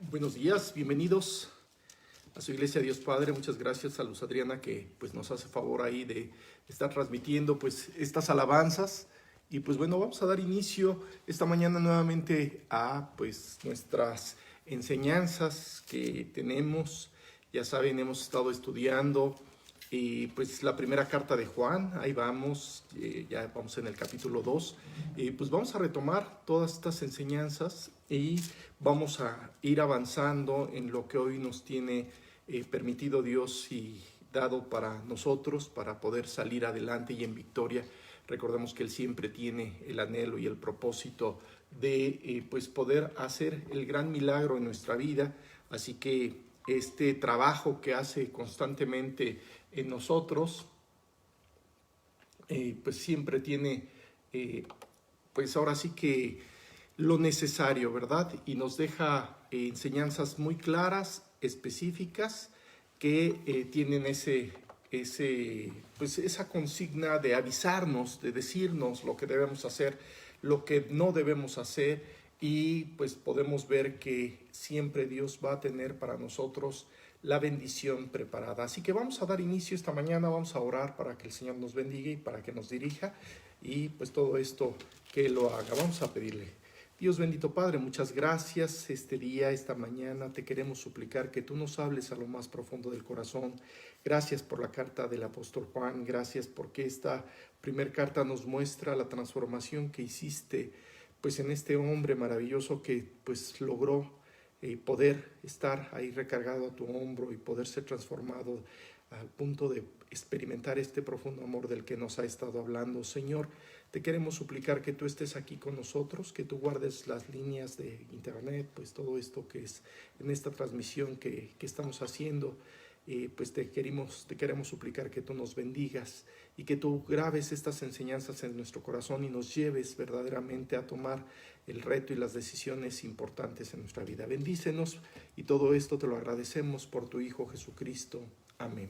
Buenos días, bienvenidos a su iglesia Dios Padre. Muchas gracias a Luz Adriana que pues nos hace favor ahí de estar transmitiendo pues estas alabanzas. Y pues bueno, vamos a dar inicio esta mañana nuevamente a pues nuestras enseñanzas que tenemos. Ya saben, hemos estado estudiando pues la primera carta de Juan, ahí vamos, ya vamos en el capítulo 2, pues vamos a retomar todas estas enseñanzas y vamos a ir avanzando en lo que hoy nos tiene permitido Dios y dado para nosotros, para poder salir adelante y en victoria. Recordemos que Él siempre tiene el anhelo y el propósito de pues poder hacer el gran milagro en nuestra vida, así que este trabajo que hace constantemente en nosotros, pues siempre tiene, pues ahora sí que lo necesario, ¿verdad? Y nos deja enseñanzas muy claras, específicas, que tienen pues esa consigna de avisarnos, de decirnos lo que debemos hacer, lo que no debemos hacer, y pues podemos ver que siempre Dios va a tener para nosotros la bendición preparada. Así que vamos a dar inicio esta mañana, vamos a orar para que el Señor nos bendiga y para que nos dirija, y pues todo esto que lo haga. Vamos a pedirle. Dios bendito Padre, muchas gracias este día, esta mañana. Te queremos suplicar que tú nos hables a lo más profundo del corazón. Gracias por la carta del apóstol Juan, gracias porque esta primer carta nos muestra la transformación que hiciste pues en este hombre maravilloso que pues logró poder estar ahí recargado a tu hombro y poder ser transformado al punto de experimentar este profundo amor del que nos ha estado hablando. Señor, te queremos suplicar que tú estés aquí con nosotros, que tú guardes las líneas de internet, pues todo esto que es en esta transmisión que estamos haciendo. Pues te queremos suplicar que tú nos bendigas y que tú grabes estas enseñanzas en nuestro corazón y nos lleves verdaderamente a tomar el reto y las decisiones importantes en nuestra vida. Bendícenos y todo esto te lo agradecemos por tu Hijo Jesucristo. Amén.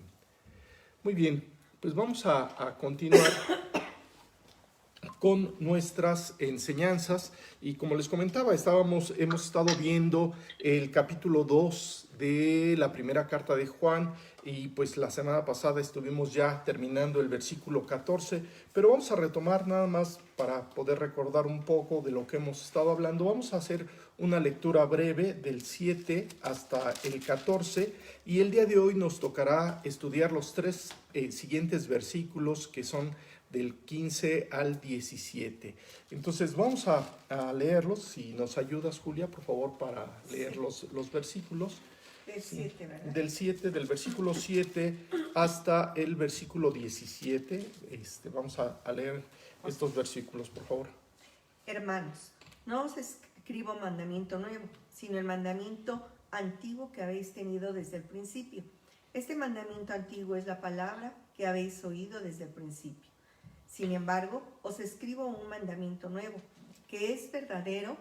Muy bien, pues vamos a continuar con nuestras enseñanzas, y como les comentaba, hemos estado viendo el capítulo 2 de la primera carta de Juan, y pues la semana pasada estuvimos ya terminando el versículo 14, pero vamos a retomar nada más para poder recordar un poco de lo que hemos estado hablando. Vamos a hacer una lectura breve del 7 hasta el 14, y el día de hoy nos tocará estudiar los tres siguientes versículos, que son del 15 al 17. Entonces vamos a leerlos. Si nos ayudas, Julia, por favor, para leer los versículos. Del 7, ¿verdad? Del versículo 7 hasta el versículo 17. Vamos a leer estos versículos, por favor. Hermanos, no os escribo mandamiento nuevo, sino el mandamiento antiguo que habéis tenido desde el principio. Este mandamiento antiguo es la palabra que habéis oído desde el principio. Sin embargo, os escribo un mandamiento nuevo, que es verdadero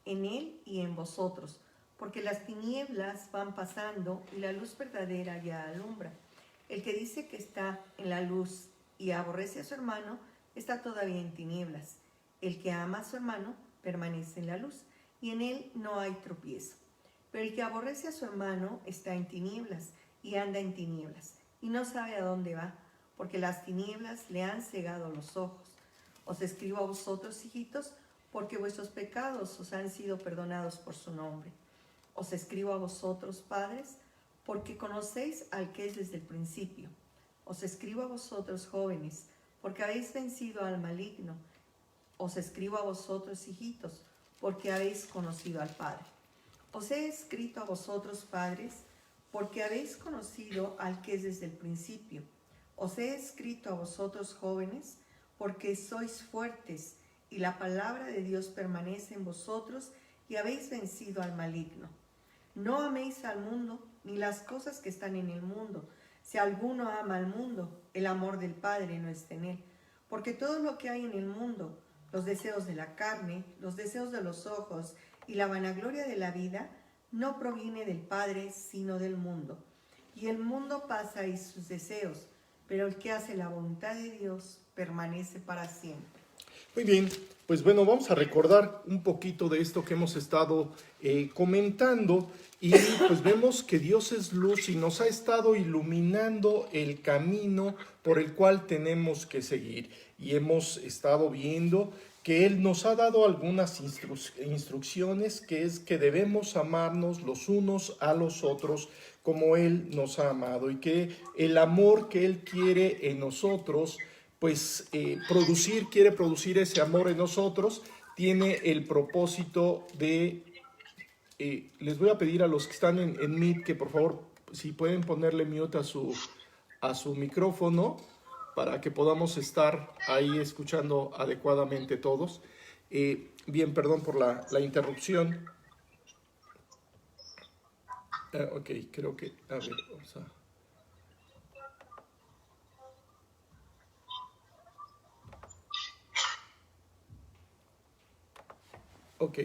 en él y en vosotros, porque las tinieblas van pasando y la luz verdadera ya alumbra. El que dice que está en la luz y aborrece a su hermano, está todavía en tinieblas. El que ama a su hermano permanece en la luz, y en él no hay tropiezo. Pero el que aborrece a su hermano está en tinieblas y anda en tinieblas, y no sabe a dónde va, porque las tinieblas le han cegado los ojos. Os escribo a vosotros, hijitos, porque vuestros pecados os han sido perdonados por su nombre. Os escribo a vosotros, padres, porque conocéis al que es desde el principio. Os escribo a vosotros, jóvenes, porque habéis vencido al maligno. Os escribo a vosotros, hijitos, porque habéis conocido al Padre. Os he escrito a vosotros, padres, porque habéis conocido al que es desde el principio. Os he escrito a vosotros, jóvenes, porque sois fuertes, y la palabra de Dios permanece en vosotros, y habéis vencido al maligno. No améis al mundo, ni las cosas que están en el mundo. Si alguno ama al mundo, el amor del Padre no está en él. Porque todo lo que hay en el mundo, los deseos de la carne, los deseos de los ojos y la vanagloria de la vida, no proviene del Padre, sino del mundo. Y el mundo pasa y sus deseos, pero el que hace la voluntad de Dios permanece para siempre. Muy bien, Pues bueno, vamos a recordar un poquito de esto que hemos estado comentando y pues vemos que Dios es luz y nos ha estado iluminando el camino por el cual tenemos que seguir. Y hemos estado viendo que Él nos ha dado algunas instrucciones, que es que debemos amarnos los unos a los otros como Él nos ha amado y que el amor que Él quiere en nosotros pues quiere producir ese amor en nosotros, tiene el propósito de, les voy a pedir a los que están en Meet que por favor, si pueden ponerle mute a su micrófono para que podamos estar ahí escuchando adecuadamente todos. Bien, perdón por la interrupción. Ok, creo que, a ver, vamos a... Ok,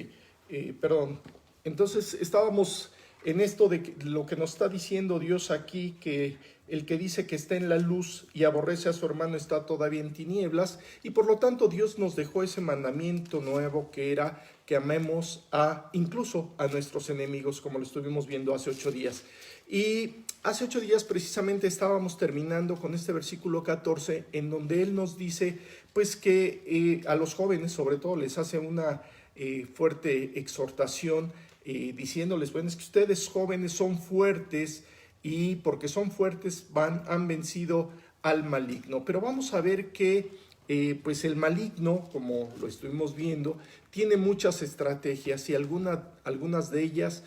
perdón. Entonces estábamos en esto de lo que nos está diciendo Dios aquí, que el que dice que está en la luz y aborrece a su hermano está todavía en tinieblas, y por lo tanto Dios nos dejó ese mandamiento nuevo que era que amemos incluso a nuestros enemigos, como lo estuvimos viendo hace 8 días. Y hace 8 días precisamente estábamos terminando con este versículo 14, en donde Él nos dice pues que a los jóvenes sobre todo les hace una fuerte exhortación, diciéndoles, bueno, es que ustedes jóvenes son fuertes y porque son fuertes han vencido al maligno. Pero vamos a ver que pues el maligno, como lo estuvimos viendo, tiene muchas estrategias y algunas de ellas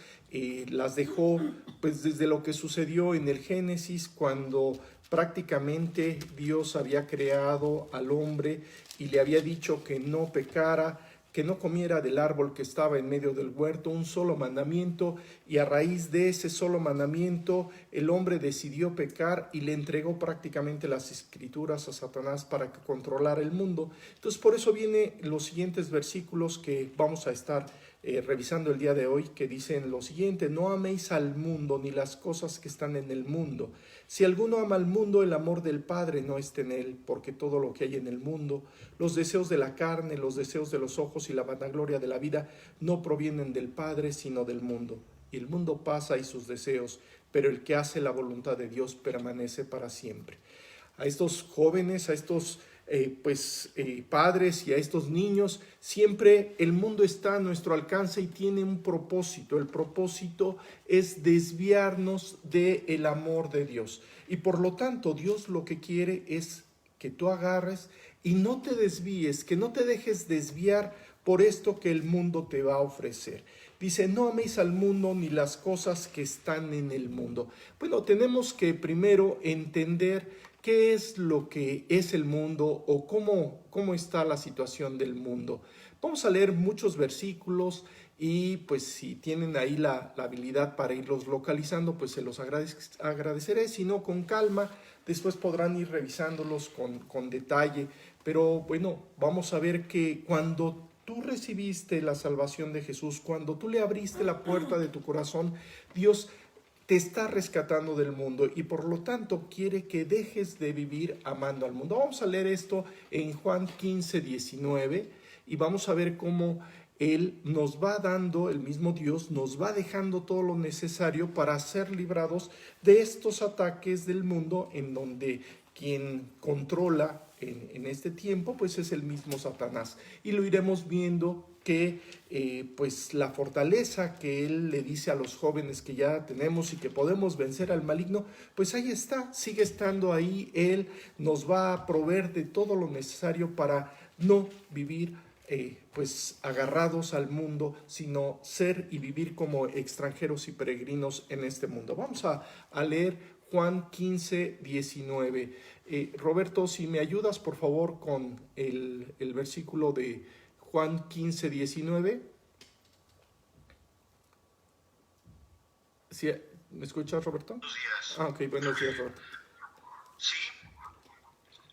las dejó pues desde lo que sucedió en el Génesis, cuando prácticamente Dios había creado al hombre y le había dicho que no pecara, que no comiera del árbol que estaba en medio del huerto, un solo mandamiento, y a raíz de ese solo mandamiento el hombre decidió pecar y le entregó prácticamente las escrituras a Satanás para que controlara el mundo. Entonces por eso vienen los siguientes versículos que vamos a estar revisando el día de hoy, que dicen lo siguiente: no améis al mundo ni las cosas que están en el mundo. Si alguno ama al mundo, el amor del Padre no está en él, porque todo lo que hay en el mundo, los deseos de la carne, los deseos de los ojos y la vanagloria de la vida, no provienen del Padre, sino del mundo. Y el mundo pasa y sus deseos, pero el que hace la voluntad de Dios permanece para siempre. A estos jóvenes, a estos padres y a estos niños, siempre el mundo está a nuestro alcance y tiene un propósito. El propósito es desviarnos del amor de Dios. Y por lo tanto, Dios lo que quiere es que tú agarres y no te desvíes, que no te dejes desviar por esto que el mundo te va a ofrecer. Dice, no améis al mundo ni las cosas que están en el mundo. Bueno, tenemos que primero entender qué es lo que es el mundo o cómo está la situación del mundo. Vamos a leer muchos versículos y pues si tienen ahí la habilidad para irlos localizando, pues se los agradeceré. Si no, con calma, después podrán ir revisándolos con detalle. Pero bueno, vamos a ver que cuando tú recibiste la salvación de Jesús, cuando tú le abriste la puerta de tu corazón, Dios te está rescatando del mundo y por lo tanto quiere que dejes de vivir amando al mundo. Vamos a leer esto en Juan 15, 19 y vamos a ver cómo Él nos va dando, el mismo Dios nos va dejando todo lo necesario para ser librados de estos ataques del mundo, en donde quien controla en este tiempo pues es el mismo Satanás, y lo iremos viendo que pues la fortaleza que Él le dice a los jóvenes que ya tenemos y que podemos vencer al maligno, pues ahí está, sigue estando ahí. Él nos va a proveer de todo lo necesario para no vivir pues agarrados al mundo, sino ser y vivir como extranjeros y peregrinos en este mundo. Vamos a leer Juan 15, 19. Roberto, si me ayudas por favor con el versículo de Juan 15, 19. ¿Sí? ¿Me escuchas, Roberto? Buenos días. Ok, buenos días, Roberto. Sí,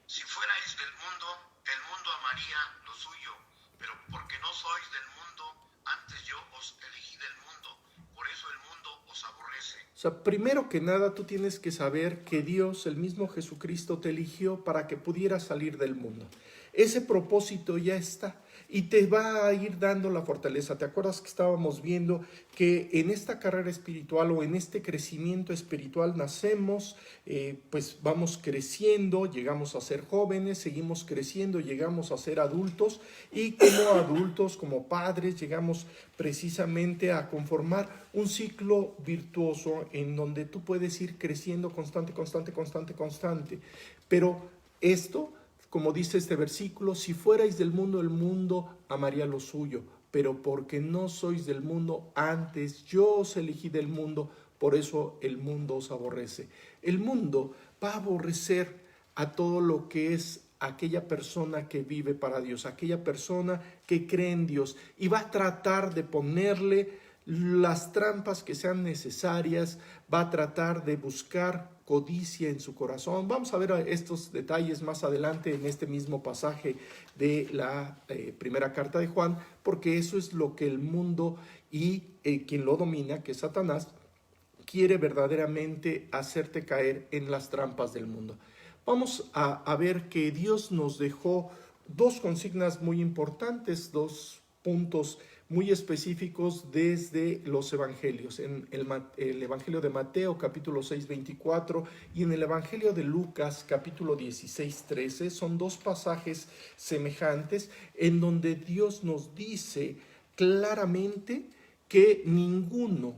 si fuerais del mundo amaría lo suyo, pero porque no sois del mundo, antes yo os elegí del mundo, por eso el mundo os aborrece. O sea, primero que nada, tú tienes que saber que Dios, el mismo Jesucristo, te eligió para que pudieras salir del mundo. Ese propósito ya está. y te va a ir dando la fortaleza. ¿Te acuerdas que estábamos viendo que en esta carrera espiritual o en este crecimiento espiritual nacemos, pues vamos creciendo, llegamos a ser jóvenes, seguimos creciendo, llegamos a ser adultos y como adultos, como padres, llegamos precisamente a conformar un ciclo virtuoso en donde tú puedes ir creciendo constante. Pero esto, como dice este versículo, si fuerais del mundo, el mundo amaría lo suyo, pero porque no sois del mundo, antes yo os elegí del mundo, por eso el mundo os aborrece. El mundo va a aborrecer a todo lo que es aquella persona que vive para Dios, aquella persona que cree en Dios, y va a tratar de ponerle las trampas que sean necesarias, va a tratar de buscar codicia en su corazón. Vamos a ver estos detalles más adelante en este mismo pasaje de la primera carta de Juan, porque eso es lo que el mundo y quien lo domina, que es Satanás, quiere verdaderamente hacerte caer en las trampas del mundo. Vamos a ver que Dios nos dejó dos consignas muy importantes, dos puntos muy específicos desde los evangelios, en el evangelio de Mateo capítulo 6, 24 y en el evangelio de Lucas capítulo 16, 13, son dos pasajes semejantes en donde Dios nos dice claramente que ninguno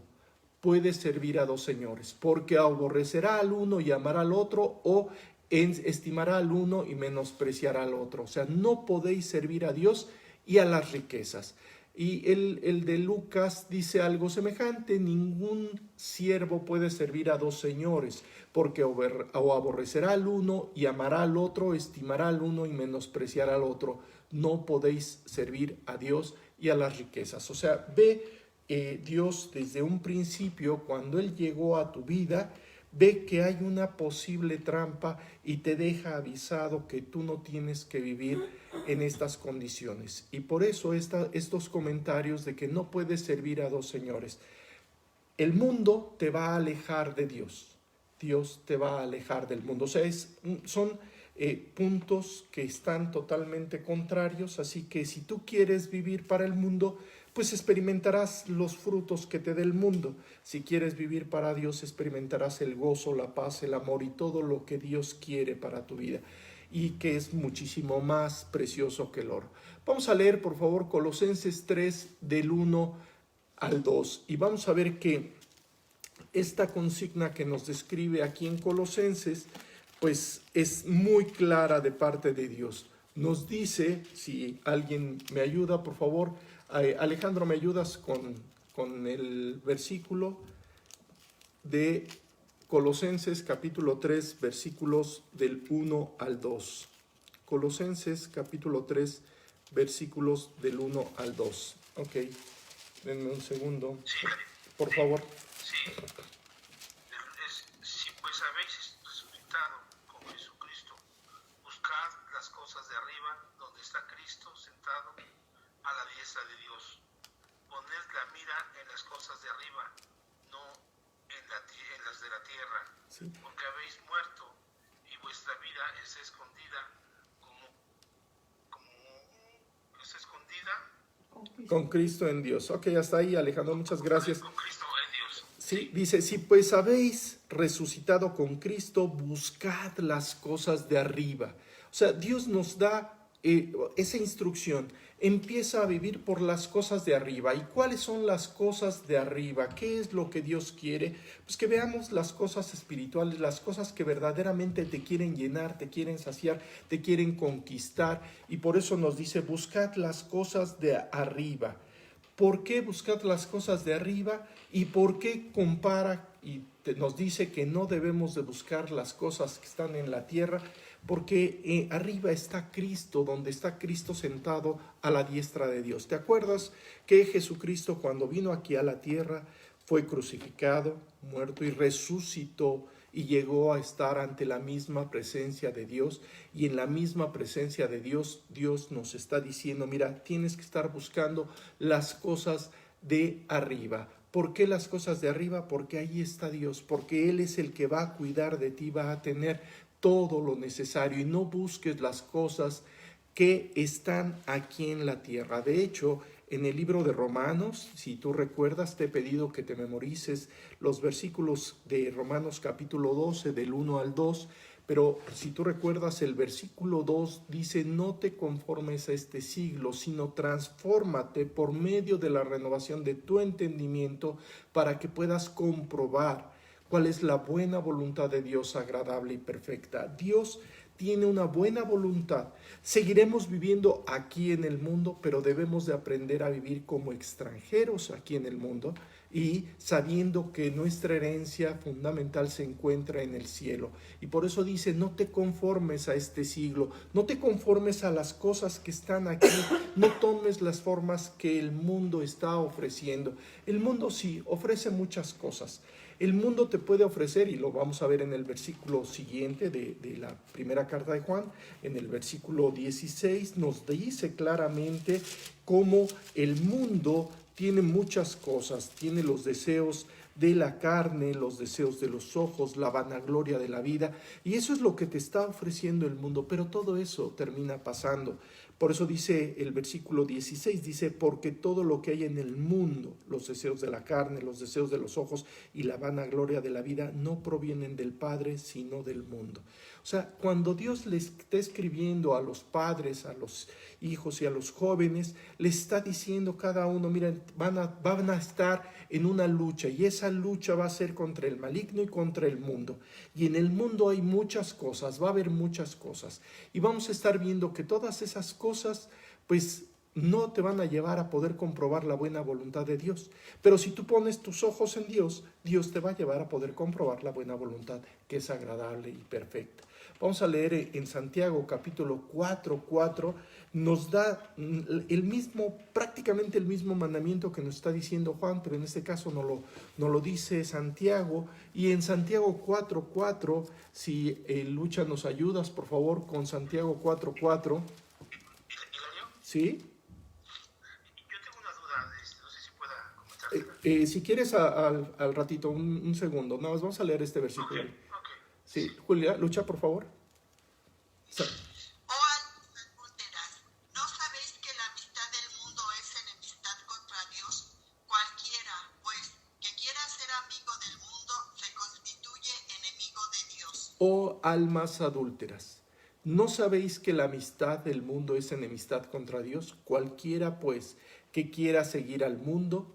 puede servir a dos señores, porque aborrecerá al uno y amará al otro, o estimará al uno y menospreciará al otro. O sea, no podéis servir a Dios y a las riquezas. Y el de Lucas dice algo semejante: ningún siervo puede servir a dos señores, porque o aborrecerá al uno y amará al otro, estimará al uno y menospreciará al otro. No podéis servir a Dios y a las riquezas. O sea, ve Dios desde un principio, cuando Él llegó a tu vida, ve que hay una posible trampa y te deja avisado que tú no tienes que vivir en estas condiciones. Y por eso estos comentarios de que no puedes servir a dos señores. El mundo te va a alejar de Dios. Dios te va a alejar del mundo. O sea, son puntos que están totalmente contrarios. Así que si tú quieres vivir para el mundo, pues experimentarás los frutos que te dé el mundo. Si quieres vivir para Dios, experimentarás el gozo, la paz, el amor y todo lo que Dios quiere para tu vida, y que es muchísimo más precioso que el oro. Vamos a leer, por favor, Colosenses 3, del 1 al 2, y vamos a ver que esta consigna que nos describe aquí en Colosenses, pues es muy clara de parte de Dios. Nos dice, si alguien me ayuda, por favor, Alejandro, ¿me ayudas con el versículo de Colosenses capítulo 3, versículos del 1 al 2? Colosenses capítulo 3, versículos del 1 al 2. Ok, denme un segundo, por favor. Sí. Si pues habéis resucitado con Jesucristo, buscad las cosas de arriba, donde está Cristo sentado a la diestra de Dios. Poned la mira en las cosas de arriba, no en las de la tierra, sí, porque habéis muerto y vuestra vida es escondida con Cristo en Dios. Ok, hasta ahí, Alejandro, muchas gracias. Con Cristo en Dios. Sí, dice, si pues habéis resucitado con Cristo, buscad las cosas de arriba. O sea, Dios nos da esa instrucción. Empieza a vivir por las cosas de arriba. ¿Y cuáles son las cosas de arriba? ¿Qué es lo que Dios quiere? Pues que veamos las cosas espirituales, las cosas que verdaderamente te quieren llenar, te quieren saciar, te quieren conquistar. Y por eso nos dice, buscad las cosas de arriba. ¿Por qué buscad las cosas de arriba? ¿Y por qué compara y nos dice que no debemos de buscar las cosas que están en la tierra? Porque arriba está Cristo, donde está Cristo sentado a la diestra de Dios. ¿Te acuerdas que Jesucristo, cuando vino aquí a la tierra, fue crucificado, muerto y resucitó, y llegó a estar ante la misma presencia de Dios? Y en la misma presencia de Dios, Dios nos está diciendo, mira, tienes que estar buscando las cosas de arriba. ¿Por qué las cosas de arriba? Porque ahí está Dios, porque Él es el que va a cuidar de ti, va a tener todo lo necesario. Y no busques las cosas que están aquí en la tierra. De hecho, en el libro de Romanos, si tú recuerdas, te he pedido que te memorices los versículos de Romanos capítulo 12, del 1 al 2, pero si tú recuerdas, el versículo 2 dice: no te conformes a este siglo, sino transfórmate por medio de la renovación de tu entendimiento para que puedas comprobar cuál es la buena voluntad de Dios, agradable y perfecta. Dios tiene una buena voluntad. Seguiremos viviendo aquí en el mundo, pero debemos de aprender a vivir como extranjeros aquí en el mundo y sabiendo que nuestra herencia fundamental se encuentra en el cielo. Y por eso dice: no te conformes a este siglo, no te conformes a las cosas que están aquí, no tomes las formas que el mundo está ofreciendo. El mundo sí ofrece muchas cosas. El mundo te puede ofrecer, y lo vamos a ver en el versículo siguiente de la primera carta de Juan, en el versículo 16, nos dice claramente cómo el mundo tiene muchas cosas, tiene los deseos de la carne, los deseos de los ojos, la vanagloria de la vida, y eso es lo que te está ofreciendo el mundo, pero todo eso termina pasando. Por eso dice el versículo 16, dice: porque todo lo que hay en el mundo, los deseos de la carne, los deseos de los ojos y la vanagloria de la vida, no provienen del Padre, sino del mundo. O sea, cuando Dios les está escribiendo a los padres, a los hijos y a los jóvenes, les está diciendo cada uno: miren, van a estar en una lucha, y esa lucha va a ser contra el maligno y contra el mundo. Y en el mundo hay muchas cosas, va a haber muchas cosas. Y vamos a estar viendo que todas esas cosas, pues, no te van a llevar a poder comprobar la buena voluntad de Dios. Pero si tú pones tus ojos en Dios, Dios te va a llevar a poder comprobar la buena voluntad, que es agradable y perfecta. Vamos a leer en Santiago capítulo 4, nos da prácticamente el mismo mandamiento que nos está diciendo Juan, pero en este caso no lo dice Santiago. Y en Santiago 4, si Lucha nos ayudas, por favor, con Santiago 4. ¿Sí? Yo tengo una duda, no sé si pueda comentar. Si quieres al ratito, un segundo, nada más vamos a leer este versículo. Ok. Sí, Julia, Lucha, por favor. Oh almas adúlteras, ¿no sabéis que la amistad del mundo es enemistad contra Dios? Cualquiera, pues, que quiera ser amigo del mundo, se constituye enemigo de Dios. Oh almas adúlteras, ¿no sabéis que la amistad del mundo es enemistad contra Dios? Cualquiera, pues, que quiera seguir al mundo,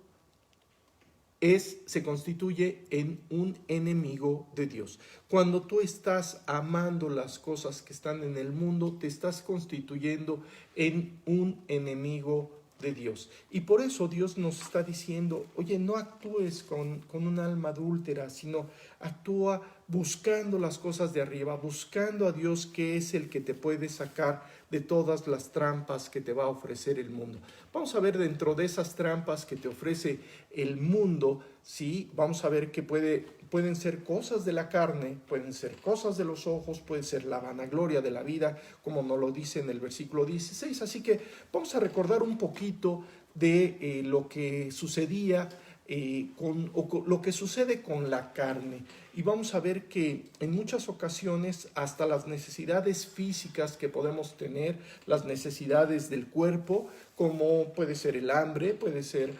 se constituye en un enemigo de Dios. Cuando tú estás amando las cosas que están en el mundo, te estás constituyendo en un enemigo de Dios. Y por eso Dios nos está diciendo: oye, no actúes con un alma adúltera, sino actúa buscando las cosas de arriba, buscando a Dios, que es el que te puede sacar de todas las trampas que te va a ofrecer el mundo. Vamos a ver dentro de esas trampas que te ofrece el mundo, ¿sí? Vamos a ver que pueden ser cosas de la carne, pueden ser cosas de los ojos, puede ser la vanagloria de la vida, como nos lo dice en el versículo 16. Así que vamos a recordar un poquito de lo que sucedía lo que sucede con la carne, y vamos a ver que en muchas ocasiones hasta las necesidades físicas que podemos tener, las necesidades del cuerpo, como puede ser el hambre, puede ser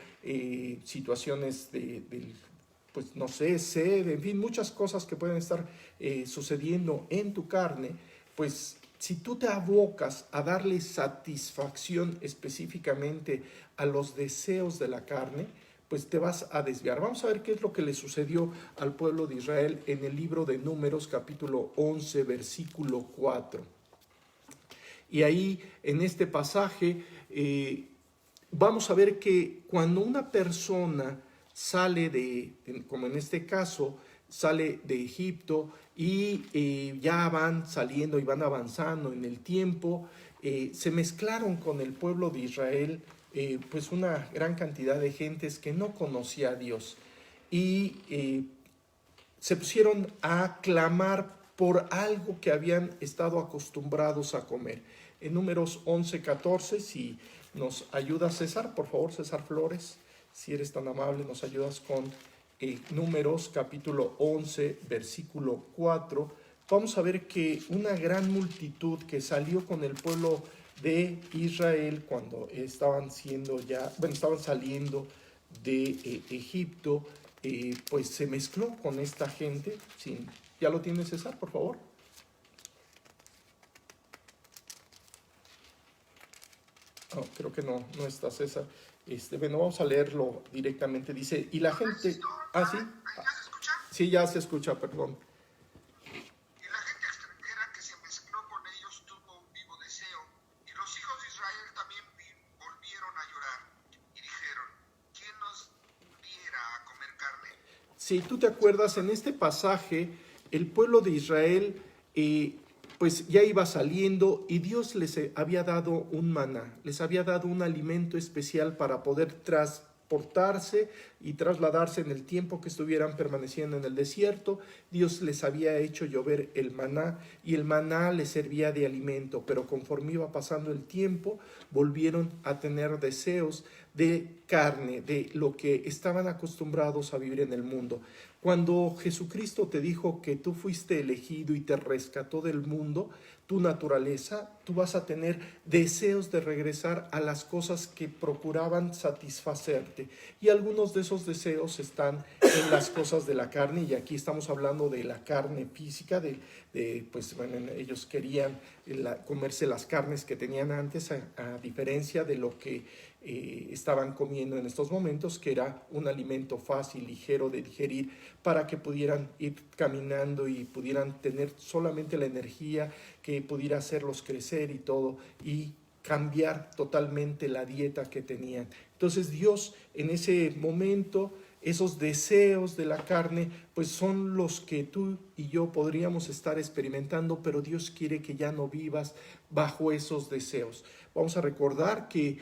situaciones pues no sé, sed, en fin, muchas cosas que pueden estar sucediendo en tu carne, pues si tú te abocas a darle satisfacción específicamente a los deseos de la carne, pues te vas a desviar. Vamos a ver qué es lo que le sucedió al pueblo de Israel en el libro de Números, capítulo 11, versículo 4. Y ahí, en este pasaje, vamos a ver que cuando una persona sale como en este caso, sale de Egipto y ya van saliendo y van avanzando en el tiempo, se mezclaron con el pueblo de Israel pues una gran cantidad de gentes que no conocía a Dios, y se pusieron a clamar por algo que habían estado acostumbrados a comer. En Números 11:14, si nos ayuda César, por favor, César Flores, si eres tan amable, nos ayudas con Números capítulo 11, versículo 4. Vamos a ver que una gran multitud que salió con el pueblo de Israel cuando estaban saliendo de Egipto, pues se mezcló con esta gente. Sí. ¿Ya lo tienes, César, por favor? Oh, creo que no está, César. Bueno, vamos a leerlo directamente. Dice, y la gente... Ah, sí. ¿Ya se escucha? Sí, ya se escucha, perdón. Y la gente extranjera que se mezcló con ellos tuvo un vivo deseo, y los hijos de Israel también volvieron a llorar, y dijeron, ¿quién nos diera a comer carne? Si tú te acuerdas, en este pasaje, el pueblo de Israel pues ya iba saliendo y Dios les había dado un maná, les había dado un alimento especial para poder transportarse y trasladarse en el tiempo que estuvieran permaneciendo en el desierto. Dios les había hecho llover el maná y el maná les servía de alimento, pero conforme iba pasando el tiempo, volvieron a tener deseos de carne, de lo que estaban acostumbrados a vivir en el mundo. Cuando Jesucristo te dijo que tú fuiste elegido y te rescató del mundo, tu naturaleza, tú vas a tener deseos de regresar a las cosas que procuraban satisfacerte. Y algunos de esos deseos están en las cosas de la carne, y aquí estamos hablando de la carne física, pues bueno, ellos querían comerse las carnes que tenían antes, a diferencia de lo que estaban comiendo en estos momentos, que era un alimento fácil, ligero de digerir, para que pudieran ir caminando y pudieran tener solamente la energía que pudiera hacerlos crecer y todo, y cambiar totalmente la dieta que tenían. Entonces Dios, en ese momento, esos deseos de la carne, pues son los que tú y yo podríamos estar experimentando, pero Dios quiere que ya no vivas bajo esos deseos. Vamos a recordar que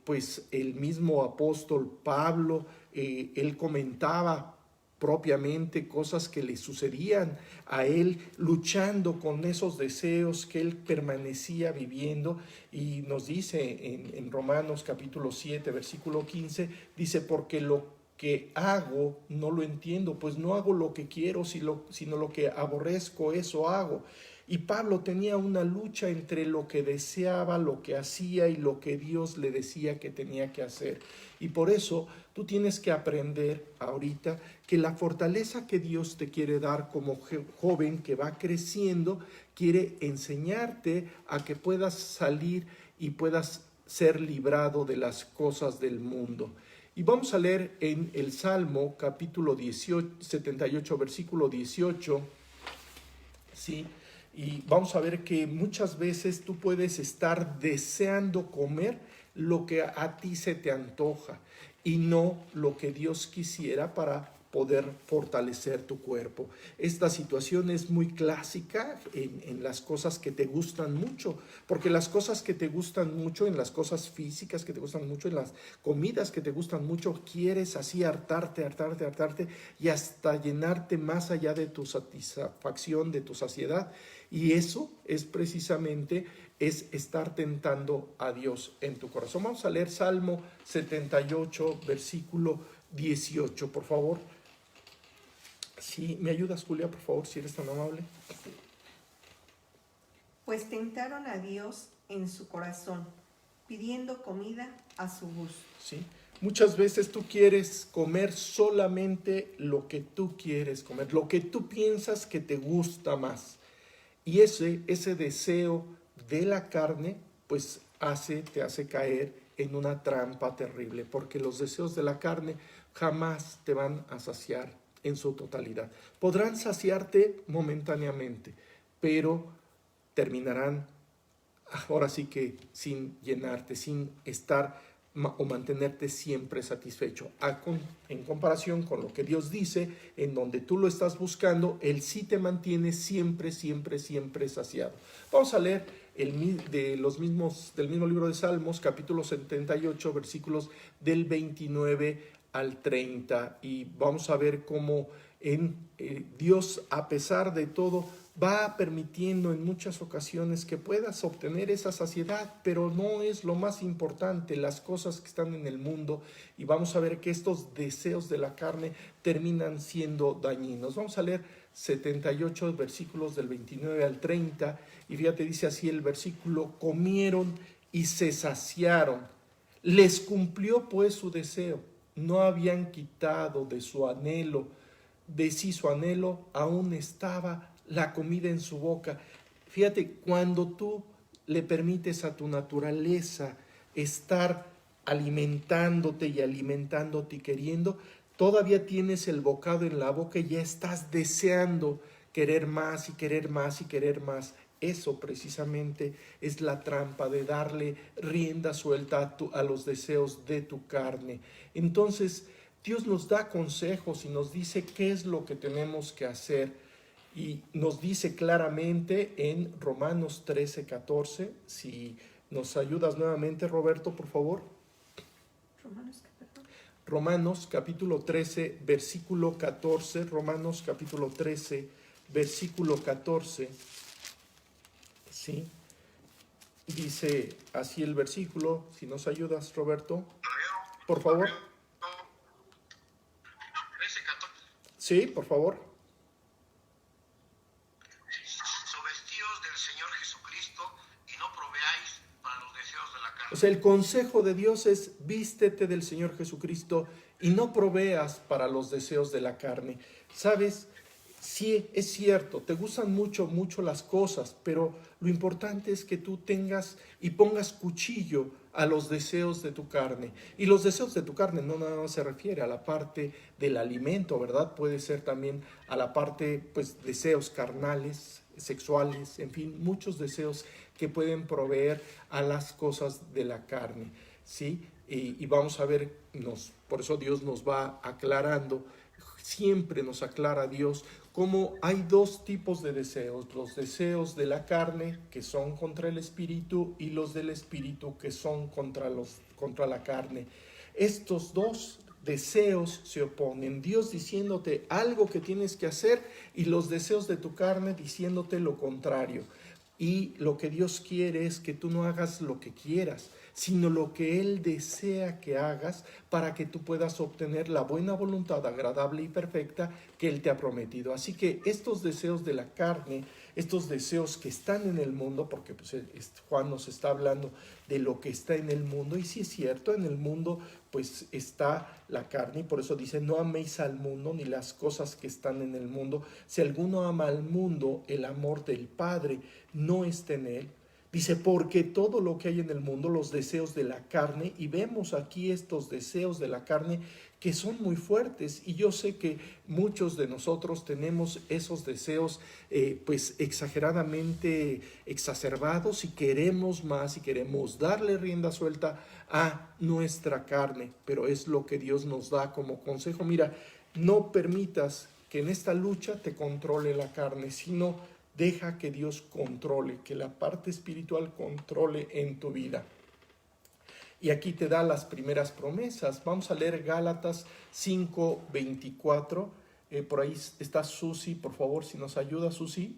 pues el mismo apóstol Pablo, él comentaba propiamente cosas que le sucedían a él, luchando con esos deseos que él permanecía viviendo, y nos dice en Romanos capítulo 7, versículo 15, dice, porque lo que hago no lo entiendo, pues no hago lo que quiero, sino lo que aborrezco, eso hago. Y Pablo tenía una lucha entre lo que deseaba, lo que hacía y lo que Dios le decía que tenía que hacer. Y por eso tú tienes que aprender ahorita que la fortaleza que Dios te quiere dar como joven que va creciendo, quiere enseñarte a que puedas salir y puedas ser librado de las cosas del mundo. Y vamos a leer en el Salmo capítulo 78, versículo 18, ¿sí? Y vamos a ver que muchas veces tú puedes estar deseando comer lo que a ti se te antoja y no lo que Dios quisiera para poder fortalecer tu cuerpo. Esta situación es muy clásica en las cosas que te gustan mucho, porque las cosas que te gustan mucho, en las cosas físicas que te gustan mucho, en las comidas que te gustan mucho, quieres así hartarte y hasta llenarte más allá de tu satisfacción, de tu saciedad. Y eso es precisamente estar tentando a Dios en tu corazón. Vamos a leer Salmo 78, versículo 18, por favor. Sí, ¿me ayudas, Julia, por favor, si eres tan amable? Pues tentaron a Dios en su corazón, pidiendo comida a su gusto. Sí, muchas veces tú quieres comer solamente lo que tú quieres comer, lo que tú piensas que te gusta más. Y ese deseo de la carne, pues te hace caer en una trampa terrible, porque los deseos de la carne jamás te van a saciar en su totalidad. Podrán saciarte momentáneamente, pero terminarán ahora sí que sin llenarte, sin estar o mantenerte siempre satisfecho. En comparación con lo que Dios dice, en donde tú lo estás buscando, Él sí te mantiene siempre saciado. Vamos a leer del mismo libro de Salmos, capítulo 78, versículos del 29 al 30, y vamos a ver cómo Dios, a pesar de todo, va permitiendo en muchas ocasiones que puedas obtener esa saciedad, pero no es lo más importante, las cosas que están en el mundo, y vamos a ver que estos deseos de la carne terminan siendo dañinos. Vamos a leer 78 versículos del 29 al 30, y fíjate, dice así el versículo: comieron y se saciaron, les cumplió pues su deseo, no habían quitado de su anhelo, de sí su anhelo, aún estaba la comida en su boca. Fíjate, cuando tú le permites a tu naturaleza estar alimentándote y queriendo, todavía tienes el bocado en la boca y ya estás deseando querer más y querer más y querer más. Eso precisamente es la trampa de darle rienda suelta a los deseos de tu carne. Entonces, Dios nos da consejos y nos dice qué es lo que tenemos que hacer. Y nos dice claramente en Romanos 13:14. Si nos ayudas nuevamente, Roberto, por favor. Romanos capítulo 13, versículo 14. Romanos capítulo 13, versículo 14. ¿Sí? Dice así el versículo. Si nos ayudas, Roberto, por favor. 13:14. Sí, por favor. Vestíos del Señor Jesucristo y no proveáis para los deseos de la carne. O sea, el consejo de Dios es: vístete del Señor Jesucristo y no proveas para los deseos de la carne. ¿Sabes? Sí, es cierto, te gustan mucho las cosas, pero lo importante es que tú tengas y pongas cuchillo a los deseos de tu carne. Y los deseos de tu carne no nada más se refiere a la parte del alimento, ¿verdad? Puede ser también a la parte, pues, deseos carnales, sexuales, en fin, muchos deseos que pueden proveer a las cosas de la carne, ¿sí? Y vamos a ver, por eso Dios nos va aclarando, siempre nos aclara Dios cómo hay dos tipos de deseos: los deseos de la carne, que son contra el espíritu, y los del espíritu, que son contra la carne. Estos dos deseos se oponen, Dios diciéndote algo que tienes que hacer y los deseos de tu carne diciéndote lo contrario. Y lo que Dios quiere es que tú no hagas lo que quieras, sino lo que Él desea que hagas, para que tú puedas obtener la buena voluntad agradable y perfecta que Él te ha prometido. Así que estos deseos de la carne, estos deseos que están en el mundo, porque pues, Juan nos está hablando de lo que está en el mundo, y sí es cierto, en el mundo pues está la carne, y por eso dice: no améis al mundo ni las cosas que están en el mundo. Si alguno ama al mundo, el amor del Padre no está en él. Dice: porque todo lo que hay en el mundo, los deseos de la carne, y vemos aquí estos deseos de la carne que son muy fuertes, y yo sé que muchos de nosotros tenemos esos deseos pues exageradamente exacerbados, y queremos más y queremos darle rienda suelta a nuestra carne, pero es lo que Dios nos da como consejo. Mira, no permitas que en esta lucha te controle la carne, sino deja que Dios controle, que la parte espiritual controle en tu vida. Y aquí te da las primeras promesas. Vamos a leer Gálatas 5:24. Por ahí está Susi, por favor, si nos ayuda, Susi.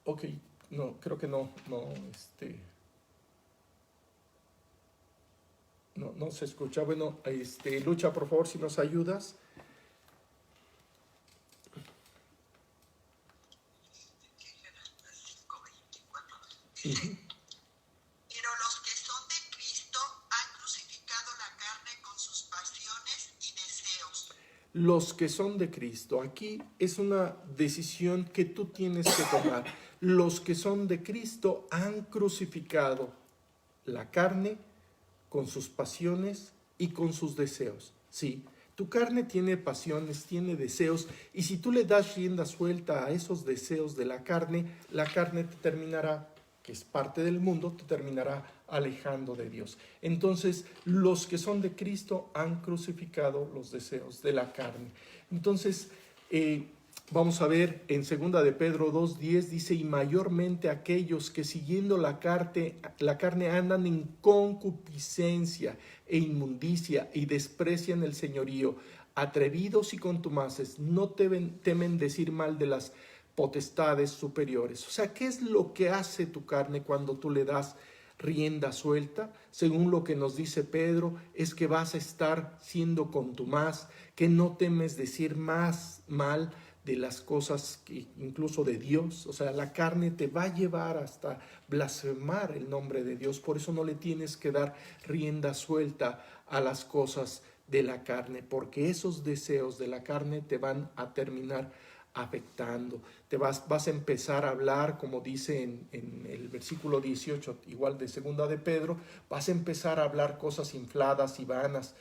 Ok, no, creo que no se escucha. Bueno, Lucha, por favor, si nos ayudas. Pero los que son de Cristo han crucificado la carne con sus pasiones y deseos. Los que son de Cristo. Aquí es una decisión que tú tienes que tomar. Los que son de Cristo han crucificado la carne con sus pasiones y con sus deseos. Sí, tu carne tiene pasiones, tiene deseos, y si tú le das rienda suelta a esos deseos de la carne te terminará, que es parte del mundo, te terminará alejando de Dios. Entonces, los que son de Cristo han crucificado los deseos de la carne. Entonces, Vamos a ver en 2 de Pedro 2:10, dice, y mayormente aquellos que siguiendo la carne andan en concupiscencia e inmundicia y desprecian el señorío, atrevidos y contumaces, no temen decir mal de las potestades superiores. O sea, ¿qué es lo que hace tu carne cuando tú le das rienda suelta? Según lo que nos dice Pedro, es que vas a estar siendo contumaz, que no temes decir más mal de las cosas, incluso de Dios. O sea, la carne te va a llevar hasta blasfemar el nombre de Dios. Por eso no le tienes que dar rienda suelta a las cosas de la carne, porque esos deseos de la carne te van a terminar afectando. Vas a empezar a hablar, como dice en el versículo 18, igual de 2 de Pedro, vas a empezar a hablar cosas infladas y vanas,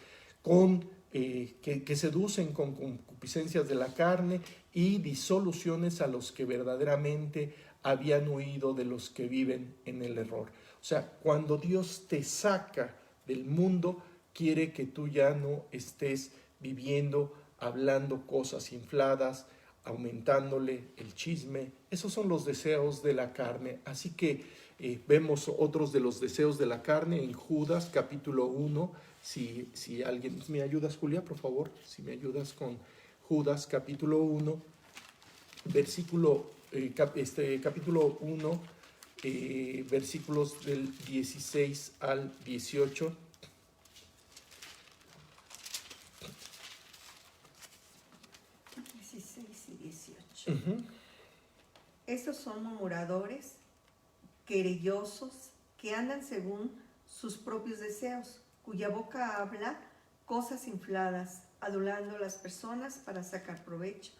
que seducen con concupiscencias de la carne y disoluciones a los que verdaderamente habían huido de los que viven en el error. O sea, cuando Dios te saca del mundo, quiere que tú ya no estés viviendo, hablando cosas infladas, aumentándole el chisme. Esos son los deseos de la carne. Así que vemos otros de los deseos de la carne en Judas capítulo 1. Si alguien me ayudas, Julia, por favor, si me ayudas con Judas capítulo 1, capítulo 1, versículos del 16 al 18. Estos son murmuradores, querellosos, que andan según sus propios deseos, cuya boca habla cosas infladas, adulando a las personas para sacar provecho.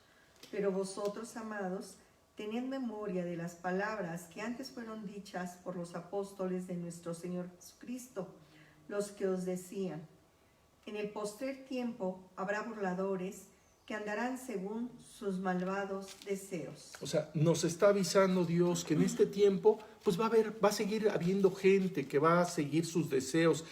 Pero vosotros, amados, tened memoria de las palabras que antes fueron dichas por los apóstoles de nuestro Señor Jesucristo, los que os decían, en el postrer tiempo habrá burladores que andarán según sus malvados deseos. O sea, nos está avisando Dios que en este tiempo pues va a seguir habiendo gente que va a seguir sus deseos